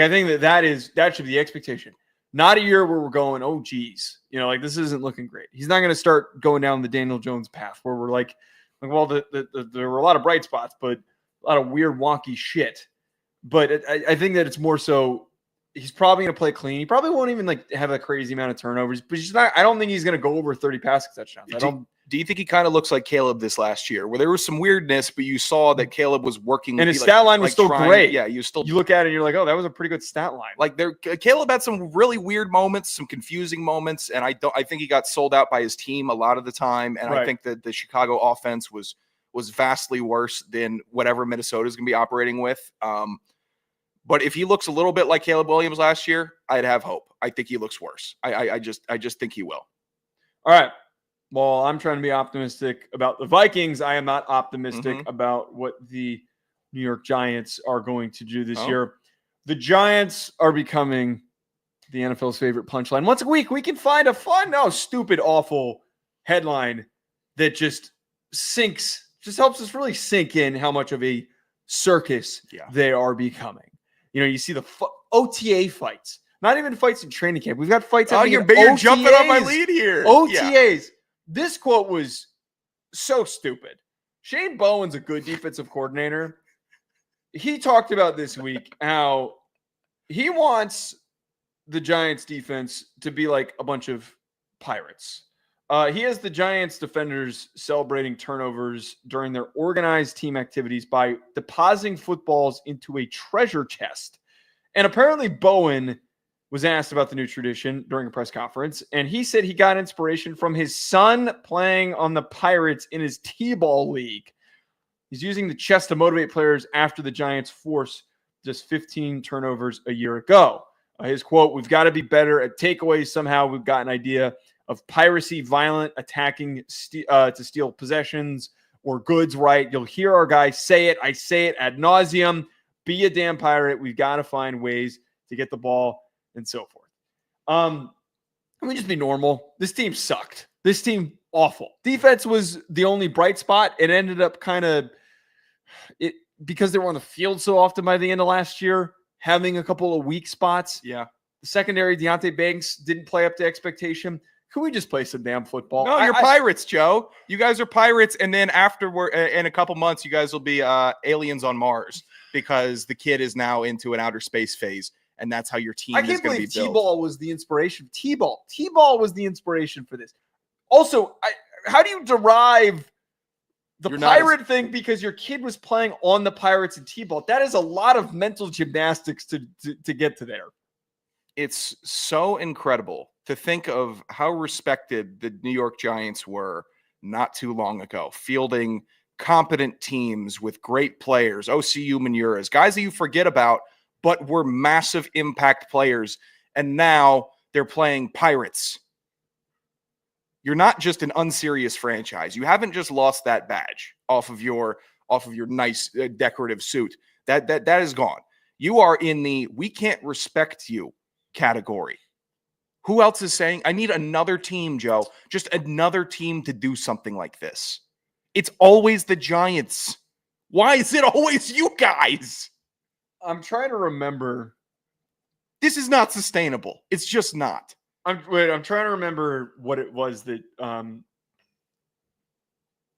C: think that should be the expectation. Not a year where we're going, oh geez, this isn't looking great. He's not going to start going down the Daniel Jones path where we're like well, there were a lot of bright spots, but a lot of weird wonky shit. But I think that it's more so he's probably going to play clean. He probably won't even have a crazy amount of turnovers, but he's not. I don't think he's going to go over 30 passing touchdowns.
G: Do you think he kind of looks like Caleb this last year, where there was some weirdness, but you saw that Caleb was working,
C: and his stat line was still great.
G: Yeah,
C: you look at it and you're like, oh, that was a pretty good stat line.
G: Caleb had some really weird moments, some confusing moments, and I think he got sold out by his team a lot of the time. And I think that the Chicago offense was vastly worse than whatever Minnesota is going to be operating with. But if he looks a little bit like Caleb Williams last year, I'd have hope. I think he looks worse. I just think he will.
C: All right. Well, I'm trying to be optimistic about the Vikings. I am not optimistic about what the New York Giants are going to do this year. The Giants are becoming the NFL's favorite punchline. Once a week, we can find a fun, stupid, awful headline that just helps us really sink in how much of a circus they are becoming. You see the OTA fights, not even fights in training camp. We've got fights.
G: Oh, you're jumping on my lead here.
C: OTAs. Yeah. This quote was so stupid. Shane Bowen's a good defensive coordinator. He talked about this week how he wants the Giants defense to be like a bunch of pirates. He has the Giants defenders celebrating turnovers during their organized team activities by depositing footballs into a treasure chest. And apparently Bowen was asked about the new tradition during a press conference, and he said he got inspiration from his son playing on the Pirates in his T-ball league. He's using the chest to motivate players after the Giants forced just 15 turnovers a year ago. His quote, "We've got to be better at takeaways somehow. We've got an idea of piracy, violent, attacking to steal possessions or goods right. You'll hear our guys say it. I say it ad nauseum. Be a damn pirate. We've got to find ways to get the ball," and so forth. Let me just be normal. This team sucked. This team, awful. Defense was the only bright spot. It ended up because they were on the field so often by the end of last year, having a couple of weak spots.
G: Yeah.
C: The secondary, Deontay Banks, didn't play up to expectation. Could we just play some damn football?
G: No, you're Pirates, Joe. You guys are Pirates, and then afterward, in a couple months, you guys will be aliens on Mars because the kid is now into an outer space phase, and that's how your team is going to be built. I can't believe
C: T-ball was the inspiration. T-ball was the inspiration for this. Also, how do you derive the pirate thing because your kid was playing on the Pirates in T-ball? That is a lot of mental gymnastics to get to there.
G: It's so incredible to think of how respected the New York Giants were not too long ago, fielding competent teams with great players, OCU Manuras, guys that you forget about, but were massive impact players. And now they're playing Pirates. You're not just an unserious franchise. You haven't just lost that badge off of your nice decorative suit. That is gone. You are in the "we can't respect you" category. Who else is saying, I need another team, Joe? Just another team to do something like this. It's always the Giants. Why is it always you guys?
C: I'm trying to remember.
G: This is not sustainable. It's just not.
C: I'm trying to remember what it was that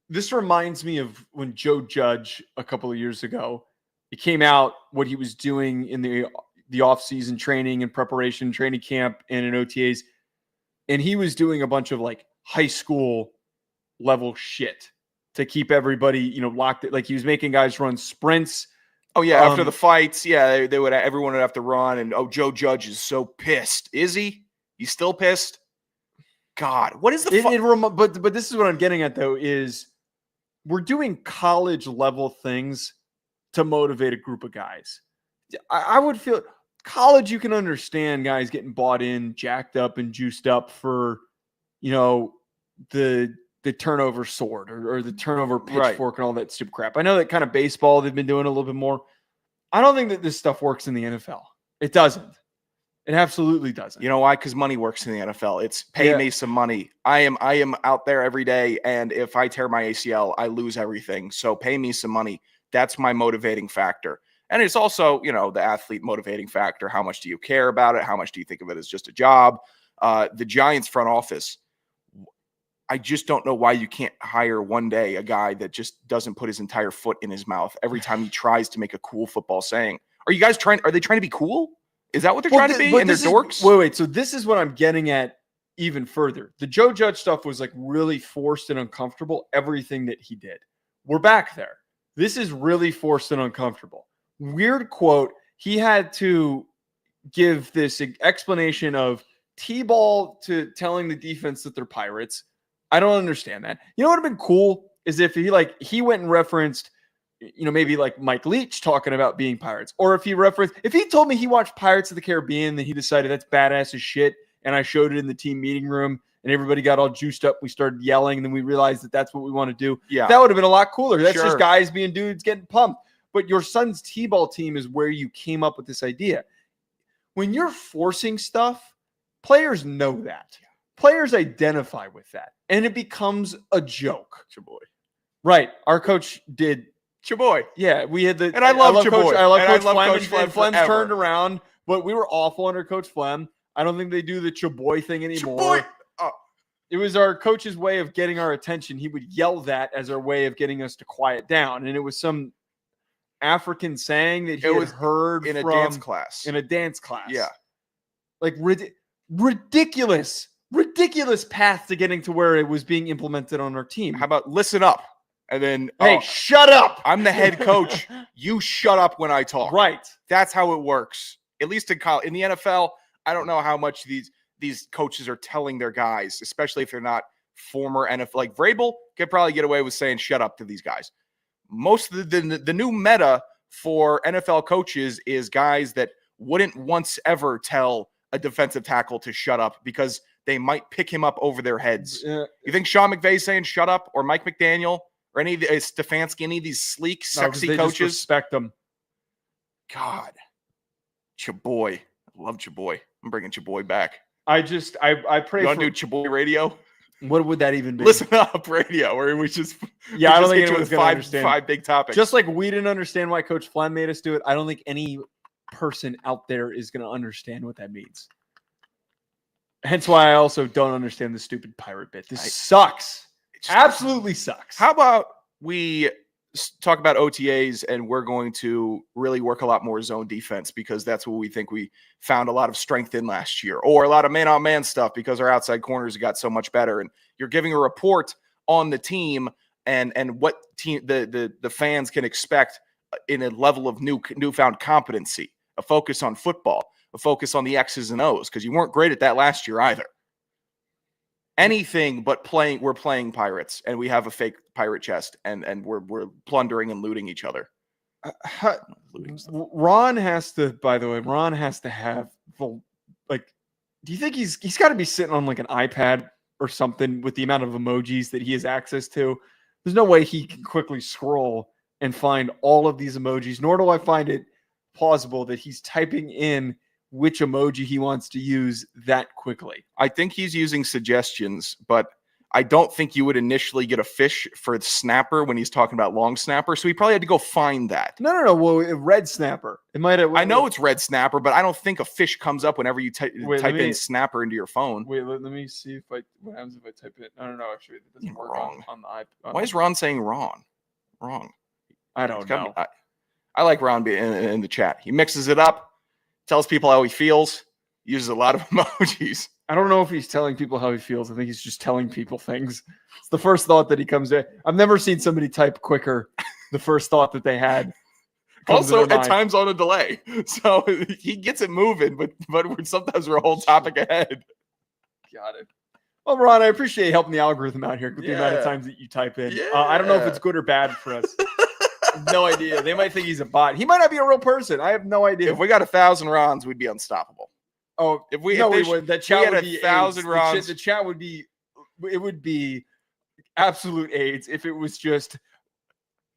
C: this reminds me of when Joe Judge a couple of years ago, it came out what he was doing in the offseason training and preparation, training camp, and in OTAs. And he was doing a bunch of like high school level shit to keep everybody, locked. Like he was making guys run sprints.
G: Oh yeah. After the fights. Yeah. Everyone would have to run. And Joe Judge is so pissed. Is he? He's still pissed? God, what is the
C: but this is what I'm getting at though, is we're doing college level things to motivate a group of guys. I would feel college, you can understand guys getting bought in, jacked up and juiced up for, the turnover sword or the turnover pitchfork and all that stupid crap. I know that kind of baseball, they've been doing a little bit more. I don't think that this stuff works in the NFL. It doesn't. It absolutely doesn't.
G: You know why? Because money works in the NFL. It's pay me some money. I am out there every day, and if I tear my ACL, I lose everything. So pay me some money. That's my motivating factor. And it's also, the athlete motivating factor. How much do you care about it? How much do you think of it as just a job? The Giants front office, I just don't know why you can't hire one day a guy that just doesn't put his entire foot in his mouth every time he tries to make a cool football saying. Are they trying to be cool? Is that what they're trying to be? And they're dorks?
C: Wait. So this is what I'm getting at even further. The Joe Judge stuff was like really forced and uncomfortable. Everything that he did. We're back there. This is really forced and uncomfortable. Weird quote. He had to give this explanation of T-ball to telling the defense that they're pirates. I don't understand that. You know what would have been cool is if he went and referenced, maybe like Mike Leach talking about being pirates. Or if he told me he watched Pirates of the Caribbean, then he decided that's badass as shit. And I showed it in the team meeting room and everybody got all juiced up. We started yelling and then we realized that that's what we want to do. Yeah. That would have been a lot cooler. That's just guys being dudes getting pumped. But your son's T-ball team is where you came up with this idea. when you're forcing stuff, players know that. Players identify with that, and it becomes a joke.
G: Chaboy.
C: Right. Our coach did.
G: Chaboy.
C: Yeah, we had the.
G: And I love Chaboy.
C: I love
G: And I
C: Coach
G: love
C: Flem.
G: Coach Flem
C: and Flem's
G: forever.
C: turned around, but we were awful under Coach Flem. I don't think they do the Chaboy thing anymore.
G: Chaboy. Oh.
C: It was our coach's way of getting our attention. He would yell that as our way of getting us to quiet down, and it was some African saying that he had heard
G: in
C: from,
G: a dance class.
C: In a dance class.
G: Yeah.
C: Like ridiculous path to getting to where it was being implemented on our team.
G: How about listen up? And then,
C: hey, shut up.
G: I'm the head coach. You shut up when I talk.
C: Right.
G: That's how it works. At least in college. In the NFL, I don't know how much these coaches are telling their guys, especially if they're not former NFL. Like Vrabel could probably get away with saying shut up to these guys. Most of the new meta for NFL coaches is guys that wouldn't once ever tell a defensive tackle to shut up because they might pick him up over their heads. You think Sean McVay's saying shut up, or Mike McDaniel, or any of the Stefanski, any of these sleek, sexy
C: they
G: coaches?
C: Just respect them.
G: God, Chaboy, I love Chaboy. I'm bringing Chaboy back.
C: I pray.
G: You want to do Chaboy radio?
C: What would that even be?
G: Listen up, radio, where we just
C: I don't think
G: it
C: anyone's
G: with
C: going to understand.
G: Five big topics.
C: Just like we didn't understand why Coach Flem made us do it, I don't think any person out there is going to understand what that means. Hence why I also don't understand the stupid pirate bit. This sucks. It absolutely sucks.
G: How about we talk about OTAs, and we're going to really work a lot more zone defense because that's what we think we found a lot of strength in last year, or a lot of man-on-man stuff because our outside corners got so much better. And you're giving a report on the team and what team the fans can expect in a level of newfound competency, a focus on football, a focus on the X's and O's, because you weren't great at that last year either. Anything but playing, we're playing pirates, and we have a fake pirate chest, and we're plundering and looting each other.
C: Ron has to, by the way, have like, do you think he's got to be sitting on like an iPad or something with the amount of emojis that he has access to? There's no way he can quickly scroll and find all of these emojis, nor do I find it plausible that he's typing in which emoji he wants to use that quickly.
G: I think he's using suggestions, but I don't think you would initially get a fish for snapper when he's talking about long snapper. So he probably had to go find that.
C: No. Well, red snapper. It might have.
G: I know it's red snapper, but I don't think a fish comes up whenever you type in snapper into your phone.
C: Wait, let me see what happens if I type it. No. Actually, it doesn't work on the iPad.
G: Why is Ron saying wrong?
C: I don't know.
G: I like Ron being in the chat. He mixes it up, tells people how he feels, uses a lot of emojis.
C: I don't know if he's telling people how he feels. I think he's just telling people things. It's the first thought that he comes in. I've never seen somebody type quicker. The first thought that they had.
G: Also, at times on a delay. So he gets it moving, but sometimes we're a whole topic ahead.
C: Got it. Well, Ron, I appreciate you helping the algorithm out here with the amount of times that you type in.
G: Yeah.
C: I don't know if it's good or bad for us. No idea. They might think he's a bot. He might not be a real person. I have no idea.
G: If we got 1,000 Rons, we'd be unstoppable.
C: Oh,
G: if we
C: would. That chat would be
G: 1,000 Rons.
C: The chat would be. It would be absolute AIDS if it was just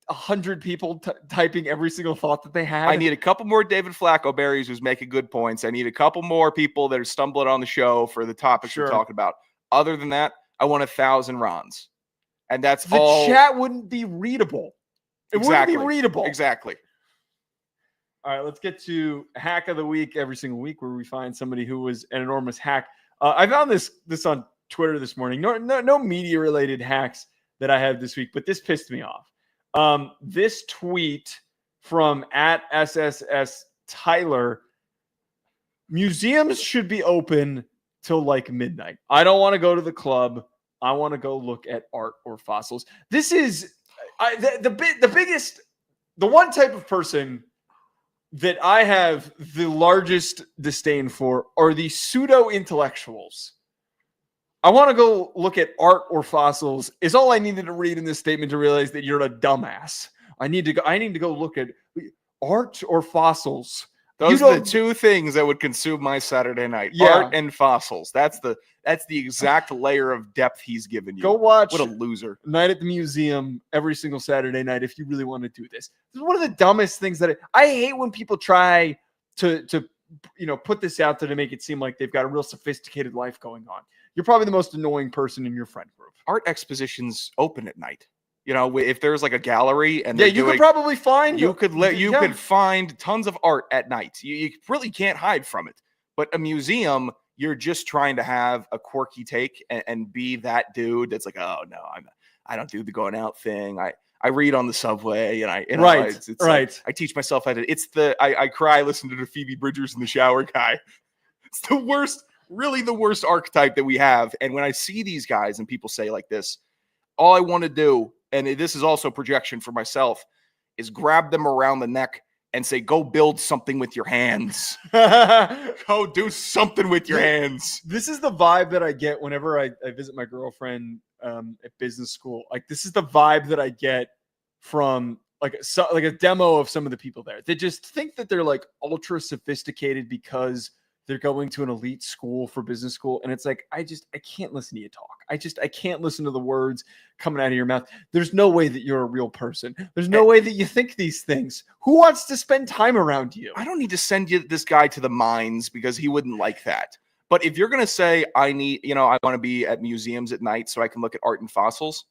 C: 100 people typing every single thought that they had.
G: I need a couple more David Flacco berries who's making good points. I need a couple more people that are stumbling on the show for the topics we're talking about. Other than that, I want 1,000 Rons, and that's all.
C: The chat wouldn't be readable. It wouldn't be readable.
G: Exactly.
C: All right, let's get to Hack of the Week every single week, where we find somebody who was an enormous hack. I found this on Twitter this morning. No media related hacks that I had this week, but this pissed me off. This tweet from @SSS museums should be open till like midnight. I don't want to go to the club. I want to go look at art or fossils. This is the one type of person that I have the largest disdain for are the pseudo-intellectuals. I want to go look at art or fossils is all I needed to read in this statement to realize that you're a dumbass. I need to go look at art or fossils.
G: Those are the two things that would consume my Saturday night.
C: Yeah.
G: Art and fossils. That's the exact layer of depth he's given you.
C: Go watch
G: What a loser.
C: Night at the Museum every single Saturday night if you really want to do this. This is one of the dumbest things that I hate when people try to put this out there to make it seem like they've got a real sophisticated life going on. You're probably the most annoying person in your friend group.
G: Art expositions open at night. If there's like a gallery and
C: you could probably find
G: could find tons of art at night. You really can't hide from it. But a museum, you're just trying to have a quirky take and be that dude that's like, oh no, I don't do the going out thing. I read on the subway and I I teach myself how to. It's I cry, listen to the Phoebe Bridgers in the shower guy. It's the worst, really the worst archetype that we have. And when I see these guys and people say like this, all I want to do, and this is also projection for myself, is grab them around the neck and say, go build something with your hands. Go do something with your hands.
C: This is the vibe that I get whenever I visit my girlfriend at business school. Like, this is the vibe that I get from like a demo of some of the people there. They just think that they're like ultra sophisticated because they're going to an elite school for business school. And it's like, I can't listen to you talk. I can't listen to the words coming out of your mouth. There's no way that you're a real person. There's no way that you think these things. Who wants to spend time around you?
G: I don't need to send you this guy to the mines because he wouldn't like that. But if you're going to say, I want to be at museums at night so I can look at art and fossils,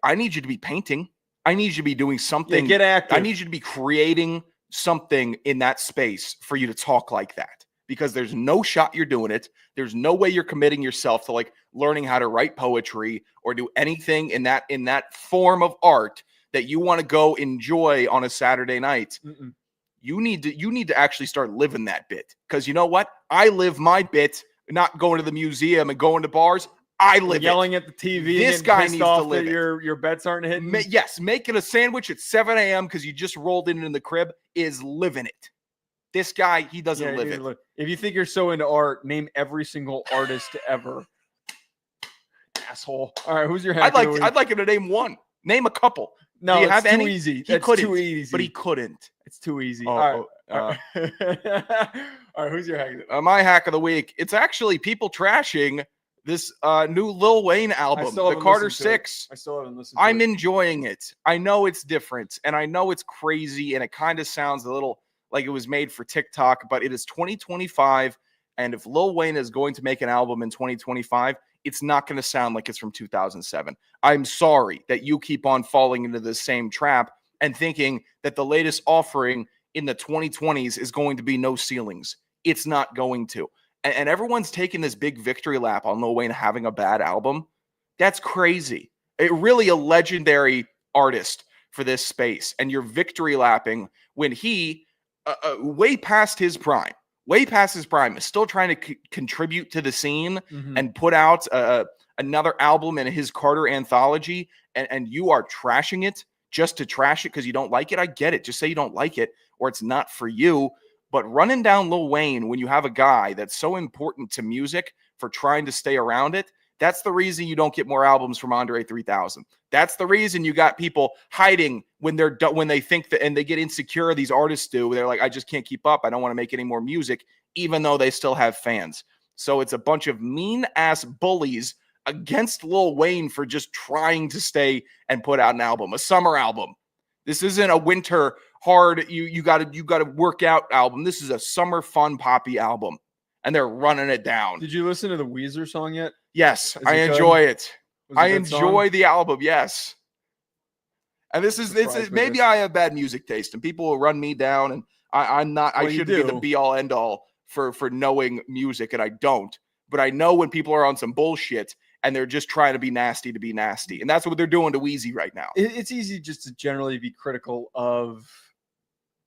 G: I need you to be painting. I need you to be doing something.
C: Get active.
G: I need you to be creating something in that space for you to talk like that. Because there's no shot you're doing it. There's no way you're committing yourself to like learning how to write poetry or do anything in that form of art that you want to go enjoy on a Saturday night.
C: Mm-mm.
G: You need to actually start living that bit. Because you know what? I live my bit, not going to the museum and going to bars. I live
C: yelling at the TV.
G: This guy needs to live
C: your bets aren't hitting.
G: Yes, making a sandwich at 7 a.m. because you just rolled in the crib is living it. This guy, he doesn't live it.
C: If you think you're so into art, name every single artist ever. Asshole. All right, who's your hack?
G: I'd like him to name one. Name a couple.
C: No,
G: do you
C: it's
G: have
C: too
G: any?
C: easy.
G: That's too easy. But he couldn't.
C: It's too easy.
G: All
C: right. All right, who's your hack?
G: My hack of the week. It's actually people trashing this new Lil Wayne album, the Carter 6.
C: I still haven't listened to it.
G: I'm enjoying it. I know it's different, and I know it's crazy, and it kind of sounds a little like it was made for TikTok, but it is 2025, and if Lil Wayne is going to make an album in 2025, it's not going to sound like it's from 2007. I'm sorry that you keep on falling into the same trap and thinking that the latest offering in the 2020s is going to be no ceilings. It's not going to. And everyone's taking this big victory lap on Lil Wayne having a bad album. That's crazy. It really a legendary artist for this space, and you're victory lapping when he way past his prime, is still trying to contribute to the scene and put out another album in his Carter anthology, and you are trashing it just to trash it because you don't like it. I get it. Just say you don't like it or it's not for you. But running down Lil Wayne when you have a guy that's so important to music for trying to stay around it, that's the reason you don't get more albums from Andre 3000. That's the reason you got people hiding when they think that, and they get insecure. These artists do. They're like, I just can't keep up. I don't want to make any more music, even though they still have fans. So it's a bunch of mean ass bullies against Lil Wayne for just trying to stay and put out an album, a summer album. This isn't a winter hard. You got to work out album. This is a summer fun poppy album, and they're running it down.
C: Did you listen to the Weezer song yet?
G: Yes, I enjoy it. I enjoy the album. Yes. And this is maybe I have bad music taste and people will run me down, and I'm not, I shouldn't be the be all end all for knowing music, and I don't, but I know when people are on some bullshit and they're just trying to be nasty. And that's what they're doing to Weezy right now.
C: It's easy just to generally be critical of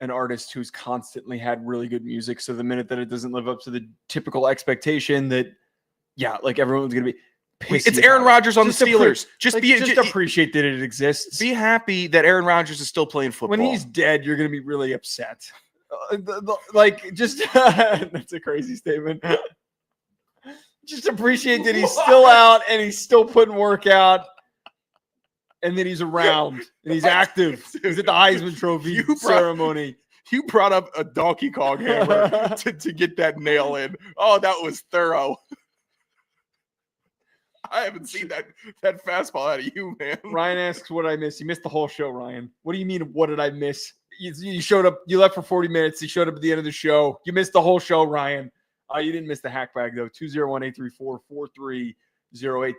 C: an artist who's constantly had really good music. So the minute that it doesn't live up to the typical expectation that, like everyone's going to be pissed.
G: It's Aaron Rodgers on the Steelers. Just
C: appreciate that it exists.
G: Be happy that Aaron Rodgers is still playing football.
C: When he's dead, you're going to be really upset. That's a crazy statement. Just appreciate that he's still out and he's still putting work out, and that he's around and he's active. He's at the Heisman Trophy ceremony.
G: You brought up a Donkey Kong hammer to get that nail in. Oh, that was thorough. I haven't seen that fastball out of you, man.
C: Ryan asks what I missed. You missed the whole show, Ryan. What do you mean, what did I miss? You showed up. You left for 40 minutes. You showed up at the end of the show. You missed the whole show, Ryan. You didn't miss the hack bag though. 201-834-4308.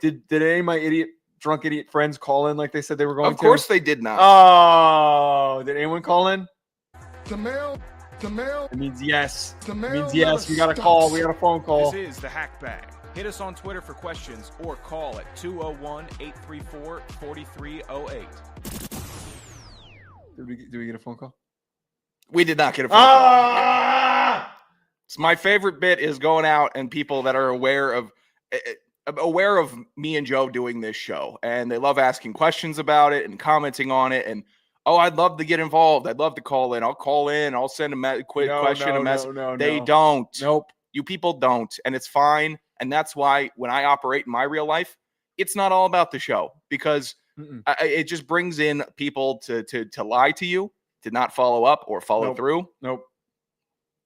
C: Did any of my drunk idiot friends call in like they said they were going to?
G: Of course they did not.
C: Oh, did anyone call in?
B: The mail.
C: It means yes.
B: The
C: It
B: mail
C: means yes.
B: never
C: We got a
B: stops.
C: call. We got a phone call.
H: This is the Hack Bag. Hit us on Twitter for questions or call at 201-834-4308.
C: Did we get a phone call?
G: We did not get a phone call. So my favorite bit is going out and people that are aware of me and Joe doing this show, and they love asking questions about it and commenting on it. And I'd love to get involved. I'd love to call in. I'll call in. I'll send a quick question, a message. They don't.
C: Nope.
G: You people don't, and it's fine. And that's why when I operate in my real life, it's not all about the show, because it just brings in people to lie to you, to not follow up or follow through.
C: Nope.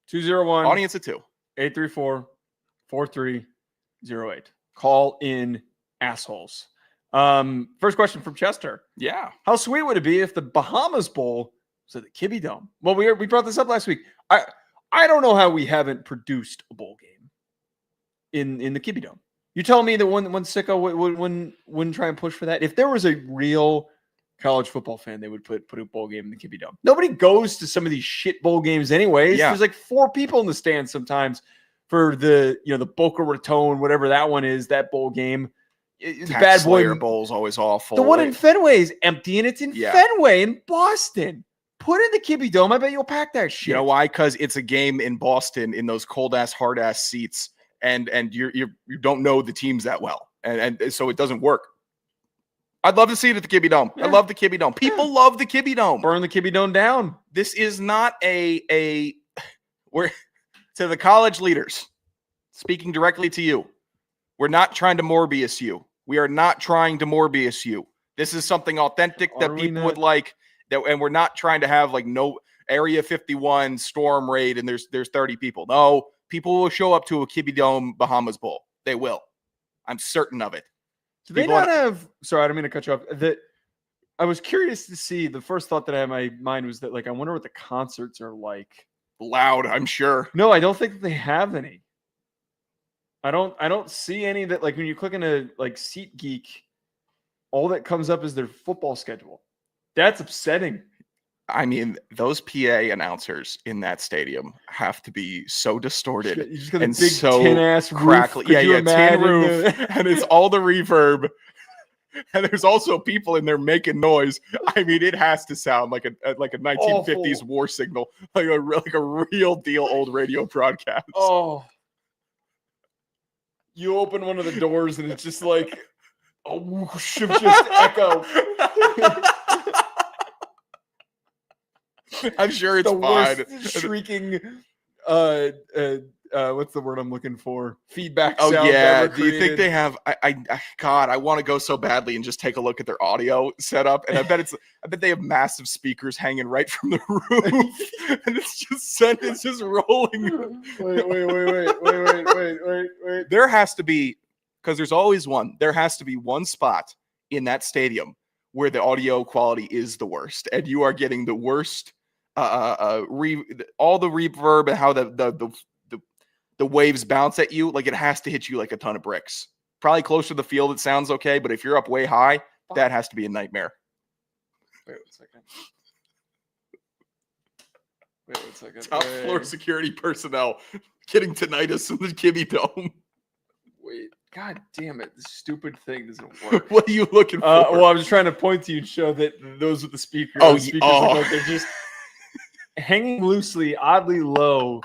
C: 201
G: audience at
C: 834-4308. Call in, assholes. First question from Chester.
G: Yeah.
C: How sweet would it be if the Bahamas Bowl was at the Kibbe Dome? Well, we brought this up last week. I don't know how we haven't produced a bowl game in the Kibbe Dome. You tell me that one sicko wouldn't try and push for that. If there was a real college football fan, they would put a bowl game in the Kibbe Dome. Nobody goes to some of these shit bowl games anyways.
G: Yeah.
C: There's like 4 people in the stands sometimes for the Boca Raton, whatever that one is, that bowl game. The Bad Boy
G: Bowl's always awful.
C: The one in Fenway is empty, and it's in
G: Yeah.
C: Fenway in Boston. Put in the Kibbe Dome. I bet you'll pack that shit.
G: You know why? Because it's a game in Boston in those cold ass, hard ass seats, and you don't know the teams that well, and so it doesn't work. I'd love to see it at the Kibbe Dome.
C: Yeah.
G: I love the Kibbe Dome. People love the Kibbe Dome.
C: Burn the Kibbe Dome down.
G: This is not we're to the college leaders, speaking directly to you. We're not trying to Morbius you. We are not trying to Morbius you. This is something authentic that people would like. And we're not trying to have like no Area 51 storm raid and there's 30 people. No, people will show up to a Kibbe Dome Bahamas Bowl. They will. I'm certain of it.
C: Do they not have? Sorry, I don't mean to cut you off. I was curious to see. The first thought that I had in my mind was that, like, I wonder what the concerts are like.
G: Loud, I'm sure.
C: No, I don't think that they have any. I don't see any that, like, when you click into like SeatGeek, all that comes up is their football schedule. That's upsetting.
G: I mean, those PA announcers in that stadium have to be so distorted
C: You just got a
G: and
C: big
G: so
C: tin-ass
G: crackly.
C: roof.
G: Yeah, tin roof, and it's all the reverb. And there's also people in there making noise. I mean, it has to sound like a 1950s
C: Awful.
G: war signal, like a real deal old radio broadcast.
C: Oh, you open one of the doors and it's just like a whoosh of just echo.
G: I'm sure it's
C: The
G: fine.
C: worst shrieking. What's the word I'm looking for? Feedback.
G: Oh
C: sound
G: yeah.
C: ever
G: Do you think
C: created.
G: they have? God, I want to go so badly and just take a look at their audio setup. And I bet they have massive speakers hanging right from the roof, and it's just rolling.
C: Wait.
G: There has to be, because there's always one. There has to be one spot in that stadium where the audio quality is the worst, and you are getting the worst. All the reverb and how the waves bounce at you, like it has to hit you like a ton of bricks. Probably closer to the field, it sounds okay, but if you're up way high, that has to be a nightmare.
C: Wait 1 second.
G: Top floor security personnel getting tinnitus in the Kibbe Dome.
C: Wait. God damn it! This stupid thing doesn't work.
G: What are you looking for?
C: Well, I was trying to point to you and show that those are the speakers.
G: Oh,
C: the speakers look like they're just hanging loosely, oddly low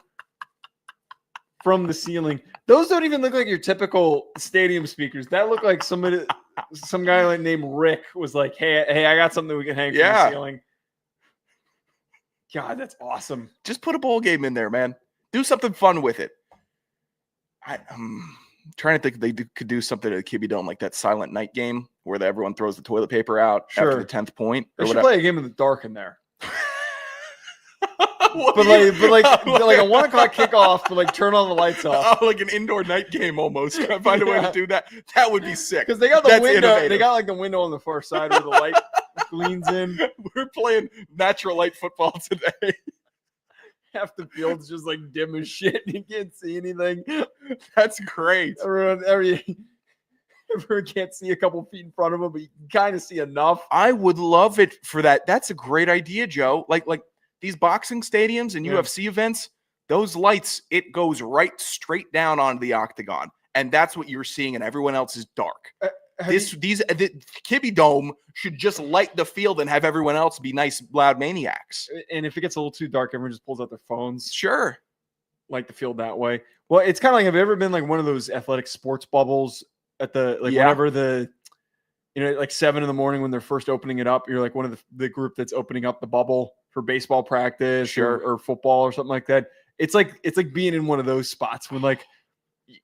C: from the ceiling. Those don't even look like your typical stadium speakers. That look like some guy like named Rick was like, "Hey, I got something we can hang from the ceiling." God, that's awesome.
G: Just put a bowl game in there, man. Do something fun with it. I'm trying to think if they could do something at the Kibbe Dome, like that Silent Night game where everyone throws the toilet paper out after the 10th point.
C: They should play a game in the dark in there. But like a 1 o'clock kickoff, but like turn all the lights off.
G: Oh, like an indoor night game almost. Find a way to do that. That would be sick.
C: Because they got the
G: That's
C: window.
G: innovative.
C: They got like the window on the far side where the light leans in.
G: We're playing natural light football today.
C: Half the field's just like dim as shit. You can't see anything.
G: That's great.
C: Everyone can't see a couple feet in front of them, but you can kind of see enough.
G: I would love it for that. That's a great idea, Joe. Like these boxing stadiums and UFC events, those lights, it goes right straight down onto the octagon. And that's what you're seeing, and everyone else is dark. The Kibby Dome should just light the field and have everyone else be nice, loud maniacs.
C: And if it gets a little too dark, everyone just pulls out their phones.
G: Sure.
C: Light the field that way. Well, it's kind of like, have you ever been like one of those athletic sports bubbles at the, whenever the, like 7 a.m. when they're first opening it up, you're like one of the group that's opening up the bubble for baseball practice or football or something like that. It's like being in one of those spots when like,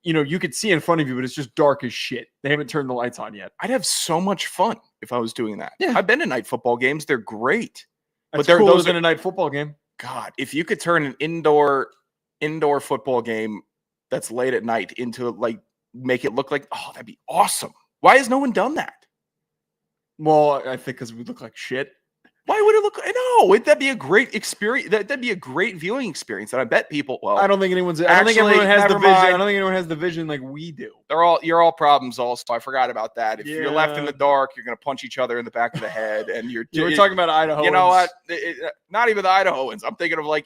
C: you could see in front of you, but it's just dark as shit. They haven't turned the lights on yet.
G: I'd have so much fun if I was doing that.
C: Yeah.
G: I've been to night football games. They're great.
C: But those in a night football game.
G: God, if you could turn an indoor football game that's late at night into like, make it look like, oh, that'd be awesome. Why has no one done that?
C: Well, I think because we look like shit.
G: Why would it look? No, that'd be a great experience. That'd be a great viewing experience. And I bet people. Well,
C: I don't think everyone has the vision. I don't think anyone has the vision like we do.
G: You're all problems. Also, I forgot about that. If you're left in the dark, you're gonna punch each other in the back of the head, and you're
C: talking about Idaho.
G: You know what? Not even the Idahoans. I'm thinking of like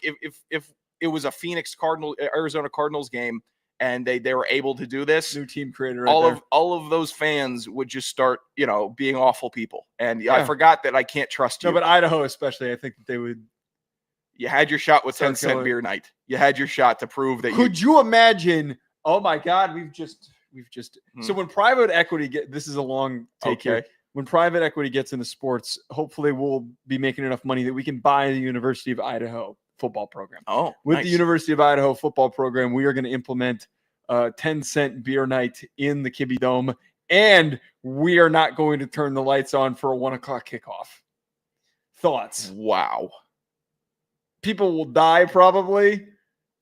G: if it was a Arizona Cardinals game. And they were able to do this.
C: New team creator.
G: All of those fans would just start, being awful people. And I forgot that I can't trust you.
C: No, but Idaho especially, I think that they would.
G: You had your shot with 10-cent beer night. You had your shot to prove that.
C: Could you imagine? Oh my God, we've just. So when private equity this is a long take here. When private equity gets into sports, hopefully we'll be making enough money that we can buy the University of Idaho football program.
G: Oh,
C: with
G: nice.
C: The University of Idaho football program, we are going to implement 10-cent beer night in the Kibby Dome, and we are not going to turn the lights on for a 1:00 kickoff. Thoughts?
G: Wow.
C: People will die probably.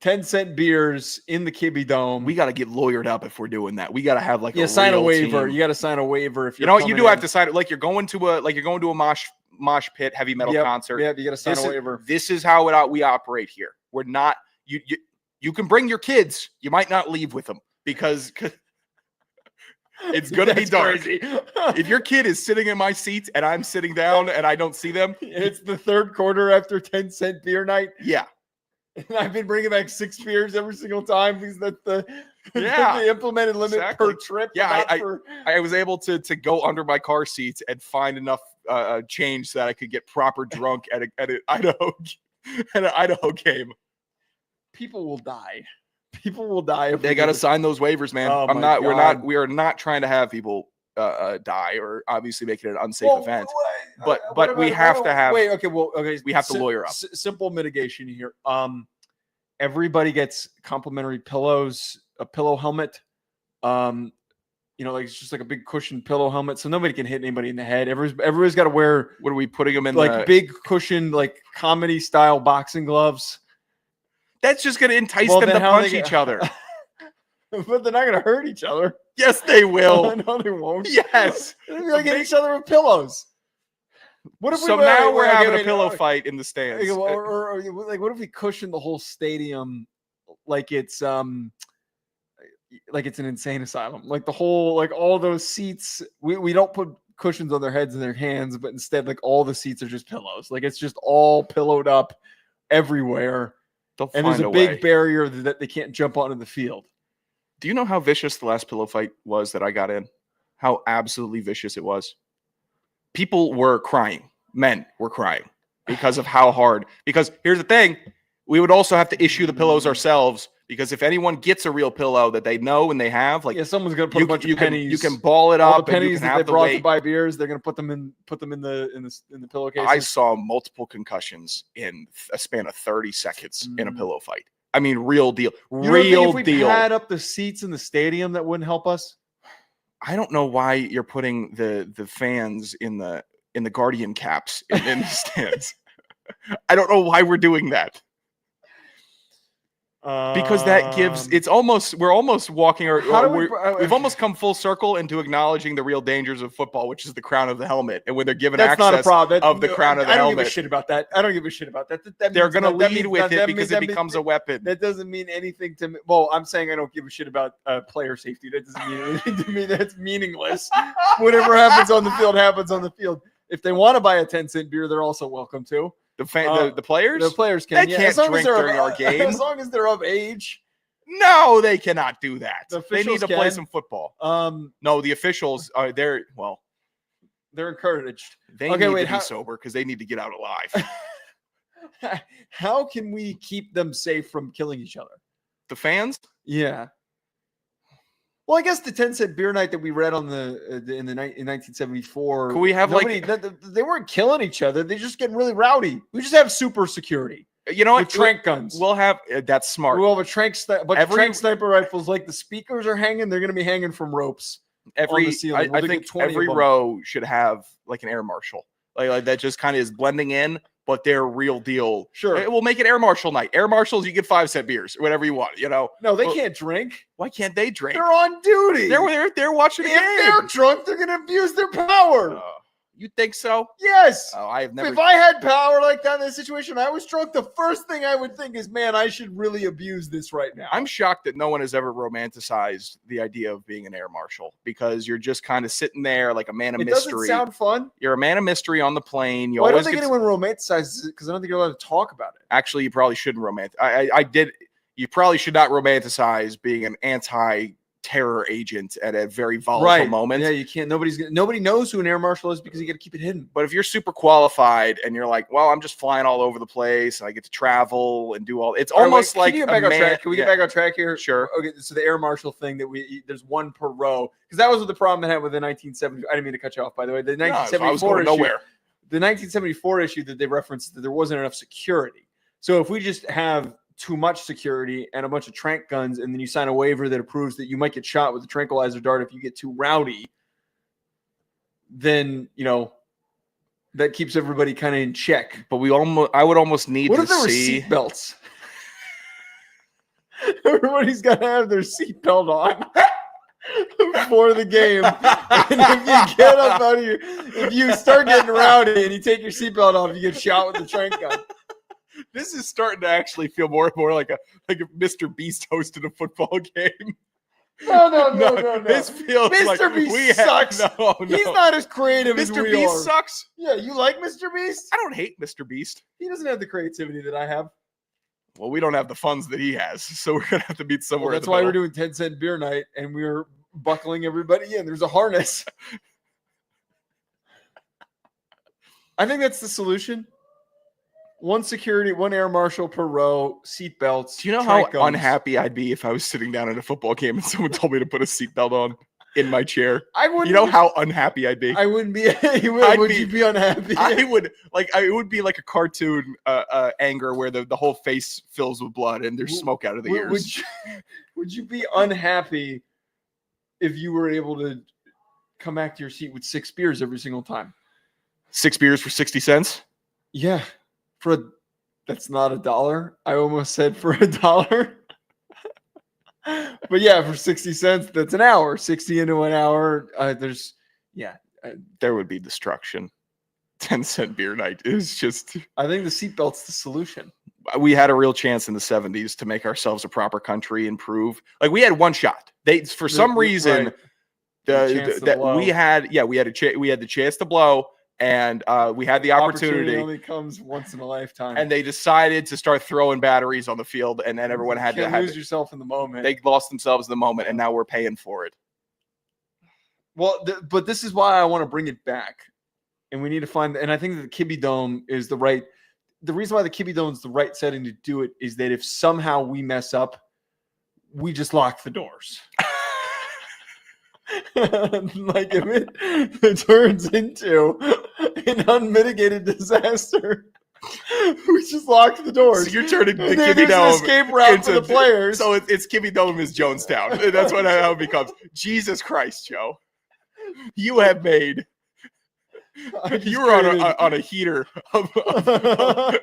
C: 10-cent beers in the Kibby Dome.
G: We got to get lawyered up if we're doing that. We got to have like
C: sign a waiver. Team. You got to sign a waiver if
G: you do have to sign it. Like you're going to a mosh pit heavy metal concert.
C: Yeah, you got to sign a waiver.
G: This is how we operate here. We're not you can bring your kids. You might not leave with them because it's going to be dark. If your kid is sitting in my seat and I'm sitting down and I don't see them,
C: it's the third quarter after 10-cent beer night.
G: Yeah.
C: And I've been bringing back 6 beers every single time because that's the implemented limit per trip.
G: Yeah, I was able to go under my car seats and find enough change so that I could get proper drunk at an Idaho game.
C: People will die. People will die if
G: they got to sign those waivers, man.
C: Oh
G: we are not trying to have people die or obviously make it an unsafe event. But we have to have.
C: Wait, okay.
G: We have to lawyer up.
C: Simple mitigation here. Everybody gets complimentary pillows, a pillow helmet. Like it's just like a big cushion pillow helmet, so nobody can hit anybody in the head. Everybody's got to wear.
G: What are we putting them in?
C: Like big cushion, like comedy style boxing gloves.
G: That's just going to entice them to punch each other.
C: But they're not going to hurt each other.
G: Yes, they will.
C: No, they won't.
G: Yes.
C: They're going to hit each other with pillows.
G: What if now we're having a pillow fight in the stands?
C: Or like, what if we cushion the whole stadium like it's an insane asylum? Like the whole, like all those seats, we don't put cushions on their heads and their hands, but instead, like all the seats are just pillows. Like it's just all pillowed up everywhere. And there's a big barrier that they can't jump onto the field.
G: Do you know how vicious the last pillow fight was that I got in? How absolutely vicious it was. People were crying. Men were crying because of how hard. Because here's the thing. We would also have to issue the pillows ourselves because if anyone gets a real pillow that they know and they have, like
C: someone's gonna put a bunch of pennies.
G: You can ball it up.
C: The pennies that they brought to buy beers, they're gonna put them in the pillowcase.
G: I saw multiple concussions in a span of 30 seconds in a pillow fight. I mean, real deal. Real deal.
C: If we had up the seats in the stadium, that wouldn't help us.
G: I don't know why you're putting the fans in the Guardian caps in the stands. I don't know why we're doing that. Because that gives we're almost walking we've almost come full circle into acknowledging the real dangers of football, which is the crown of the helmet. And when they're given access
C: not a problem.
G: of the crown of the helmet,
C: I don't give a shit about that.
G: They're going to lead with it because it becomes a weapon.
C: That doesn't mean anything to me. Well, I'm saying I don't give a shit about player safety. That doesn't mean anything to me. That's meaningless. Whatever happens on the field happens on the field. If they want to buy a 10-cent beer, they're also welcome to.
G: The players?
C: The players can.
G: They can't drink during our game.
C: As long as they're of age.
G: No, they cannot do that.
C: They need to
G: play some football. No, the officials are they're
C: encouraged.
G: They need to be sober because they need to get out alive.
C: How can we keep them safe from killing each other?
G: The fans?
C: Yeah. Well, I guess the 10-cent beer night that we read on in 1974.
G: Could we have
C: they weren't killing each other. They just getting really rowdy. We just have super security.
G: You know what?
C: With trank guns.
G: We'll have that's smart.
C: We'll have a trank sniper rifles. Like the speakers are hanging, they're going to be hanging from ropes.
G: I think every row should have like an air marshal, like that just kind of is blending in. But they're real deal.
C: Sure.
G: We'll make it Air Marshal night. Air Marshals, you get 5-cent beers, whatever you want,
C: No, they can't drink.
G: Why can't they drink?
C: They're on duty.
G: They're watching the game.
C: If they're drunk, they're going to abuse their power.
G: You think so?
C: Yes.
G: Oh, I have never.
C: If I had power like that in this situation, I was drunk. The first thing I would think is, man, I should really abuse this right now.
G: I'm shocked that no one has ever romanticized the idea of being an air marshal because you're just kind of sitting there like a man of mystery.
C: It doesn't sound fun.
G: You're a man of mystery on the plane.
C: I don't think anyone romanticizes it because I don't think you're allowed to talk about it.
G: Actually, you probably shouldn't You probably should not romanticize being an anti-terror agent at a very volatile moment.
C: Yeah, you can't. Nobody knows who an air marshal is because you got to keep it hidden.
G: But if you're super qualified and you're like, well, I'm just flying all over the place and I get to travel and do all, it's almost like
C: can we get back on track here?
G: Sure.
C: Okay, so the air marshal thing there's one per row because that was the problem I had with the 1970. I didn't mean to cut you off, by the way. The 1974 issue. The 1974 issue that they referenced that there wasn't enough security. So if we just have too much security and a bunch of trank guns, and then you sign a waiver that approves that you might get shot with a tranquilizer dart if you get too rowdy, then that keeps everybody kind of in check.
G: But I would almost need to see. What if there were
C: seat belts? Everybody's got to have their seatbelt on before the game. And if you get up out of if you start getting rowdy and you take your seatbelt off, you get shot with a trank gun.
G: This is starting to actually feel more and more like a Mr. Beast hosted a football game.
C: No.
G: This feels
C: Mr. Beast sucks.
G: No.
C: He's not as creative as we are.
G: Mr. Beast sucks?
C: Yeah, you like Mr. Beast?
G: I don't hate Mr. Beast.
C: He doesn't have the creativity that I have.
G: Well, we don't have the funds that he has, so we're going to have to meet somewhere.
C: Well, that's why we're doing 10-cent beer night, and we're buckling everybody in. There's a harness. I think that's the solution. One security, one air marshal per row, seat belts.
G: Do you know how unhappy I'd be if I was sitting down at a football game and someone told me to put a seatbelt on in my chair?
C: I wouldn't.
G: You know how unhappy I'd be?
C: I wouldn't be. Would you be unhappy?
G: I would. It would be like a cartoon anger where the whole face fills with blood and there's smoke out of the ears.
C: Would you be unhappy if you were able to come back to your seat with 6 beers every single time?
G: 6 beers for 60 cents?
C: Yeah. That's not $1. I almost said for $1. But yeah, for 60 cents, that's an hour. 60 into an hour.
G: There would be destruction. 10-cent beer night is just.
C: I think the seatbelt's the solution.
G: We had a real chance in the 70s to make ourselves a proper country and prove. Like we had one shot. We had the chance to blow. And we had the opportunity.
C: Only comes once in a lifetime.
G: And they decided to start throwing batteries on the field, and then everyone had to
C: lose yourself in the moment.
G: They lost themselves in the moment, and now we're paying for it.
C: Well, but this is why I want to bring it back, and we need to find. And I think that the Kibbe Dome is the right. The reason why the Kibbe Dome is the right setting to do it is that if somehow we mess up, we just lock the doors. Like if it turns into an unmitigated disaster, we just lock the doors.
G: So you're turning the Kibbe Dome
C: escape route for the players.
G: So it's Kibbe Dome is Jonestown. That's how it becomes. Jesus Christ, Joe, you have made You were on a heater of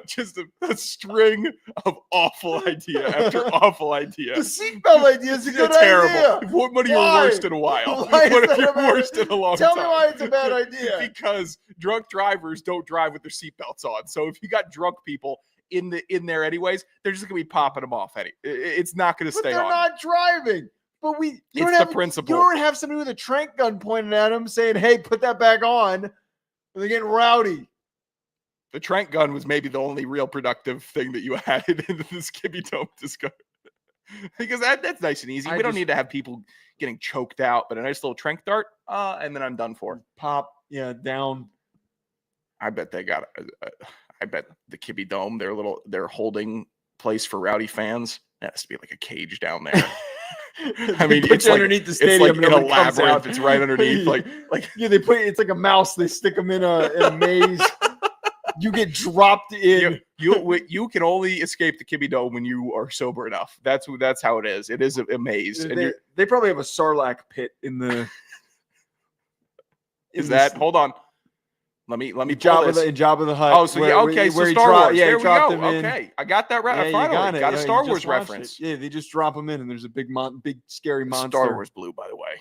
G: just a string of awful idea after awful idea.
C: The seatbelt idea is a good
G: terrible.
C: idea.
G: What are your
C: Why?
G: worst in a while?
C: Why is
G: What are
C: that
G: your
C: a bad
G: worst in a long
C: Tell
G: time?
C: me why it's a bad idea.
G: Because drunk drivers don't drive with their seatbelts on. So if you got drunk people in there anyways, they're just gonna be popping them off. It's not gonna stay
C: They're
G: on.
C: not driving. But it's
G: the principle.
C: You don't have somebody with a trank gun pointed at them saying, "Hey, put that back on." They're getting rowdy.
G: The trank gun was maybe the only real productive thing that you added into this Kibby Dome discussion. Because that's nice and easy. We don't need to have people getting choked out, but a nice little trank dart, and then I'm done for.
C: Pop, down.
G: I bet they got. I bet the Kibby Dome, their holding place for rowdy fans, that has to be like a cage down there. I mean, it's like
C: underneath the stadium.
G: It's like in a labyrinth. It's right underneath.
C: They put it's like a mouse. They stick them in a maze. You get dropped in.
G: You can only escape the Kibby Dome when you are sober enough. That's how it is. It is a maze.
C: They probably have a Sarlacc pit in the.
G: Hold on. Let me
C: Jabba the Hutt.
G: Oh, so so Star Wars. There we go.
C: In.
G: Okay, I got that right.
C: Yeah,
G: Finally, got a Star Wars reference.
C: Yeah, they just drop them in, and there's a big scary monster.
G: Star Wars Blue, by the way.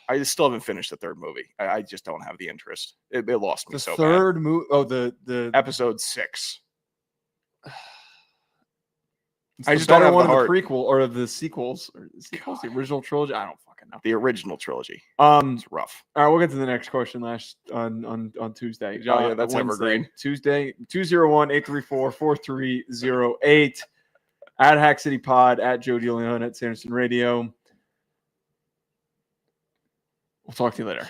G: I still haven't finished the third movie. I just don't have the interest. It lost me so bad.
C: The third movie. Oh, the
G: episode 6.
C: I just don't have one of the prequel or the sequels or the original trilogy. I don't fucking know.
G: The original trilogy.
C: It's
G: rough.
C: All right, we'll get to the next question on Tuesday.
G: Oh, yeah, that's
C: Wednesday.
G: evergreen.
C: Tuesday, 201-834-4308 at Hack City Pod, at Joe DeLeone, at Sanderson Radio. We'll talk to you later.